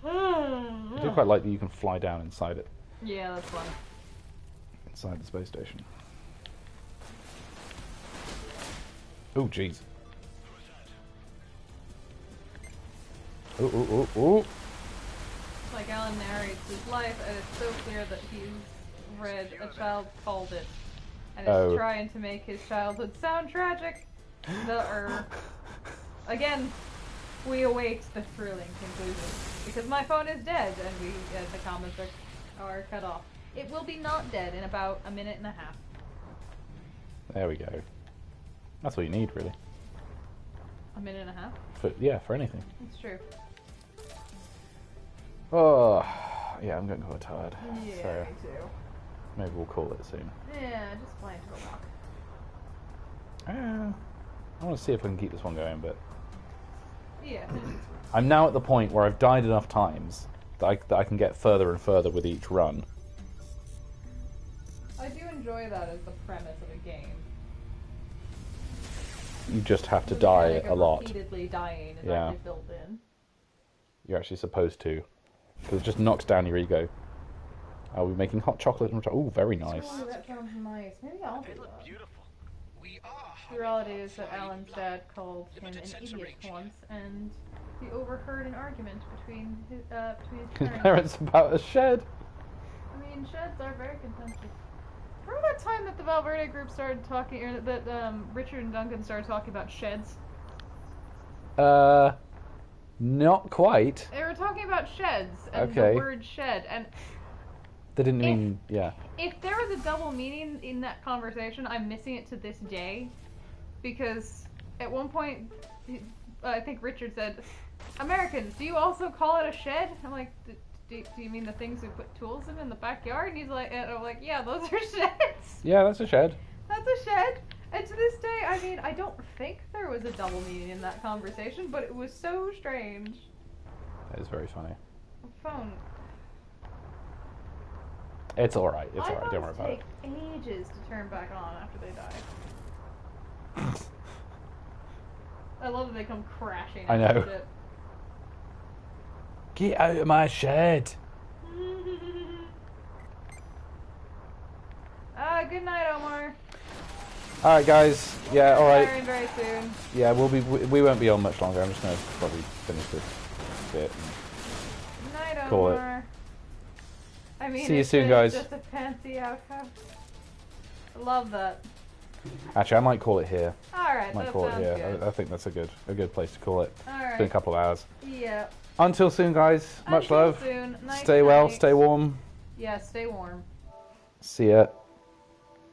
I do quite like that you can fly down inside it, Yeah, that's fun. inside the space station. Oh, jeez. Oh, oh, oh, oh. Like Alan narrates his life, and it's so clear that he's read A Child Called It, and is trying to make his childhood sound tragic. Again, we await the thrilling conclusion. Because my phone is dead, and the comments are cut off. It will be not dead in about a minute and a half. There we go. That's what you need, really. A minute and a half? For anything. It's true. Oh, yeah, I'm getting quite tired. Yeah, So me too. maybe we'll call it soon. Yeah, just plan to go walk. I want to see if I can keep this one going, but Yeah. I'm now at the point where I've died enough times that I can get further and further with each run. I do enjoy that as the premise of a game. You just have to The die mechanic a of lot. Repeatedly dying is Yeah. actually built in. You're actually supposed to. Because it just knocks down your ego. Are we making hot chocolate? Oh, very nice. Oh, that sounds nice. Maybe I'll do They look that. beautiful. We are. The reality is that Alan's dad called him an idiot once, and he overheard an argument between his His parents. parents about a shed. I mean, sheds are very contentious. Remember that time that the Valverde group started talking, or that Richard and Duncan started talking about sheds? Not quite. They were talking about sheds and Okay. the word shed, and They didn't mean, yeah. if there was a double meaning in that conversation, I'm missing it to this day, because at one point, I think Richard said, "Americans, do you also call it a shed?" I'm like, do you mean the things we put tools in the backyard? And he's like, and I'm like, yeah, those are sheds. Yeah, that's a shed. That's a shed. And to this day, I mean, I don't think there was a double meaning in that conversation, but it was so strange. That is very funny. Phone. It's alright, it's alright, don't worry iPhones about it. take ages to turn back on after they die. I love that they come crashing. I after know. shit. Get out of my shed! Good night, Omar. Alright guys, yeah, alright. Retiring very soon. Yeah, we won't be on much longer. I'm just gonna probably finish this bit. Good night, Call it. Omar. I mean, See you it's soon, guys. just a fancy outcome. I love that. Actually, I might call it here. Alright, Might that call it sounds here. good. I think that's a good place to call it. It's been a Alright. couple of hours. Yeah. Until soon, guys. Much Until love. soon. Night, Stay well. night. Stay warm. Yeah, stay warm. See ya.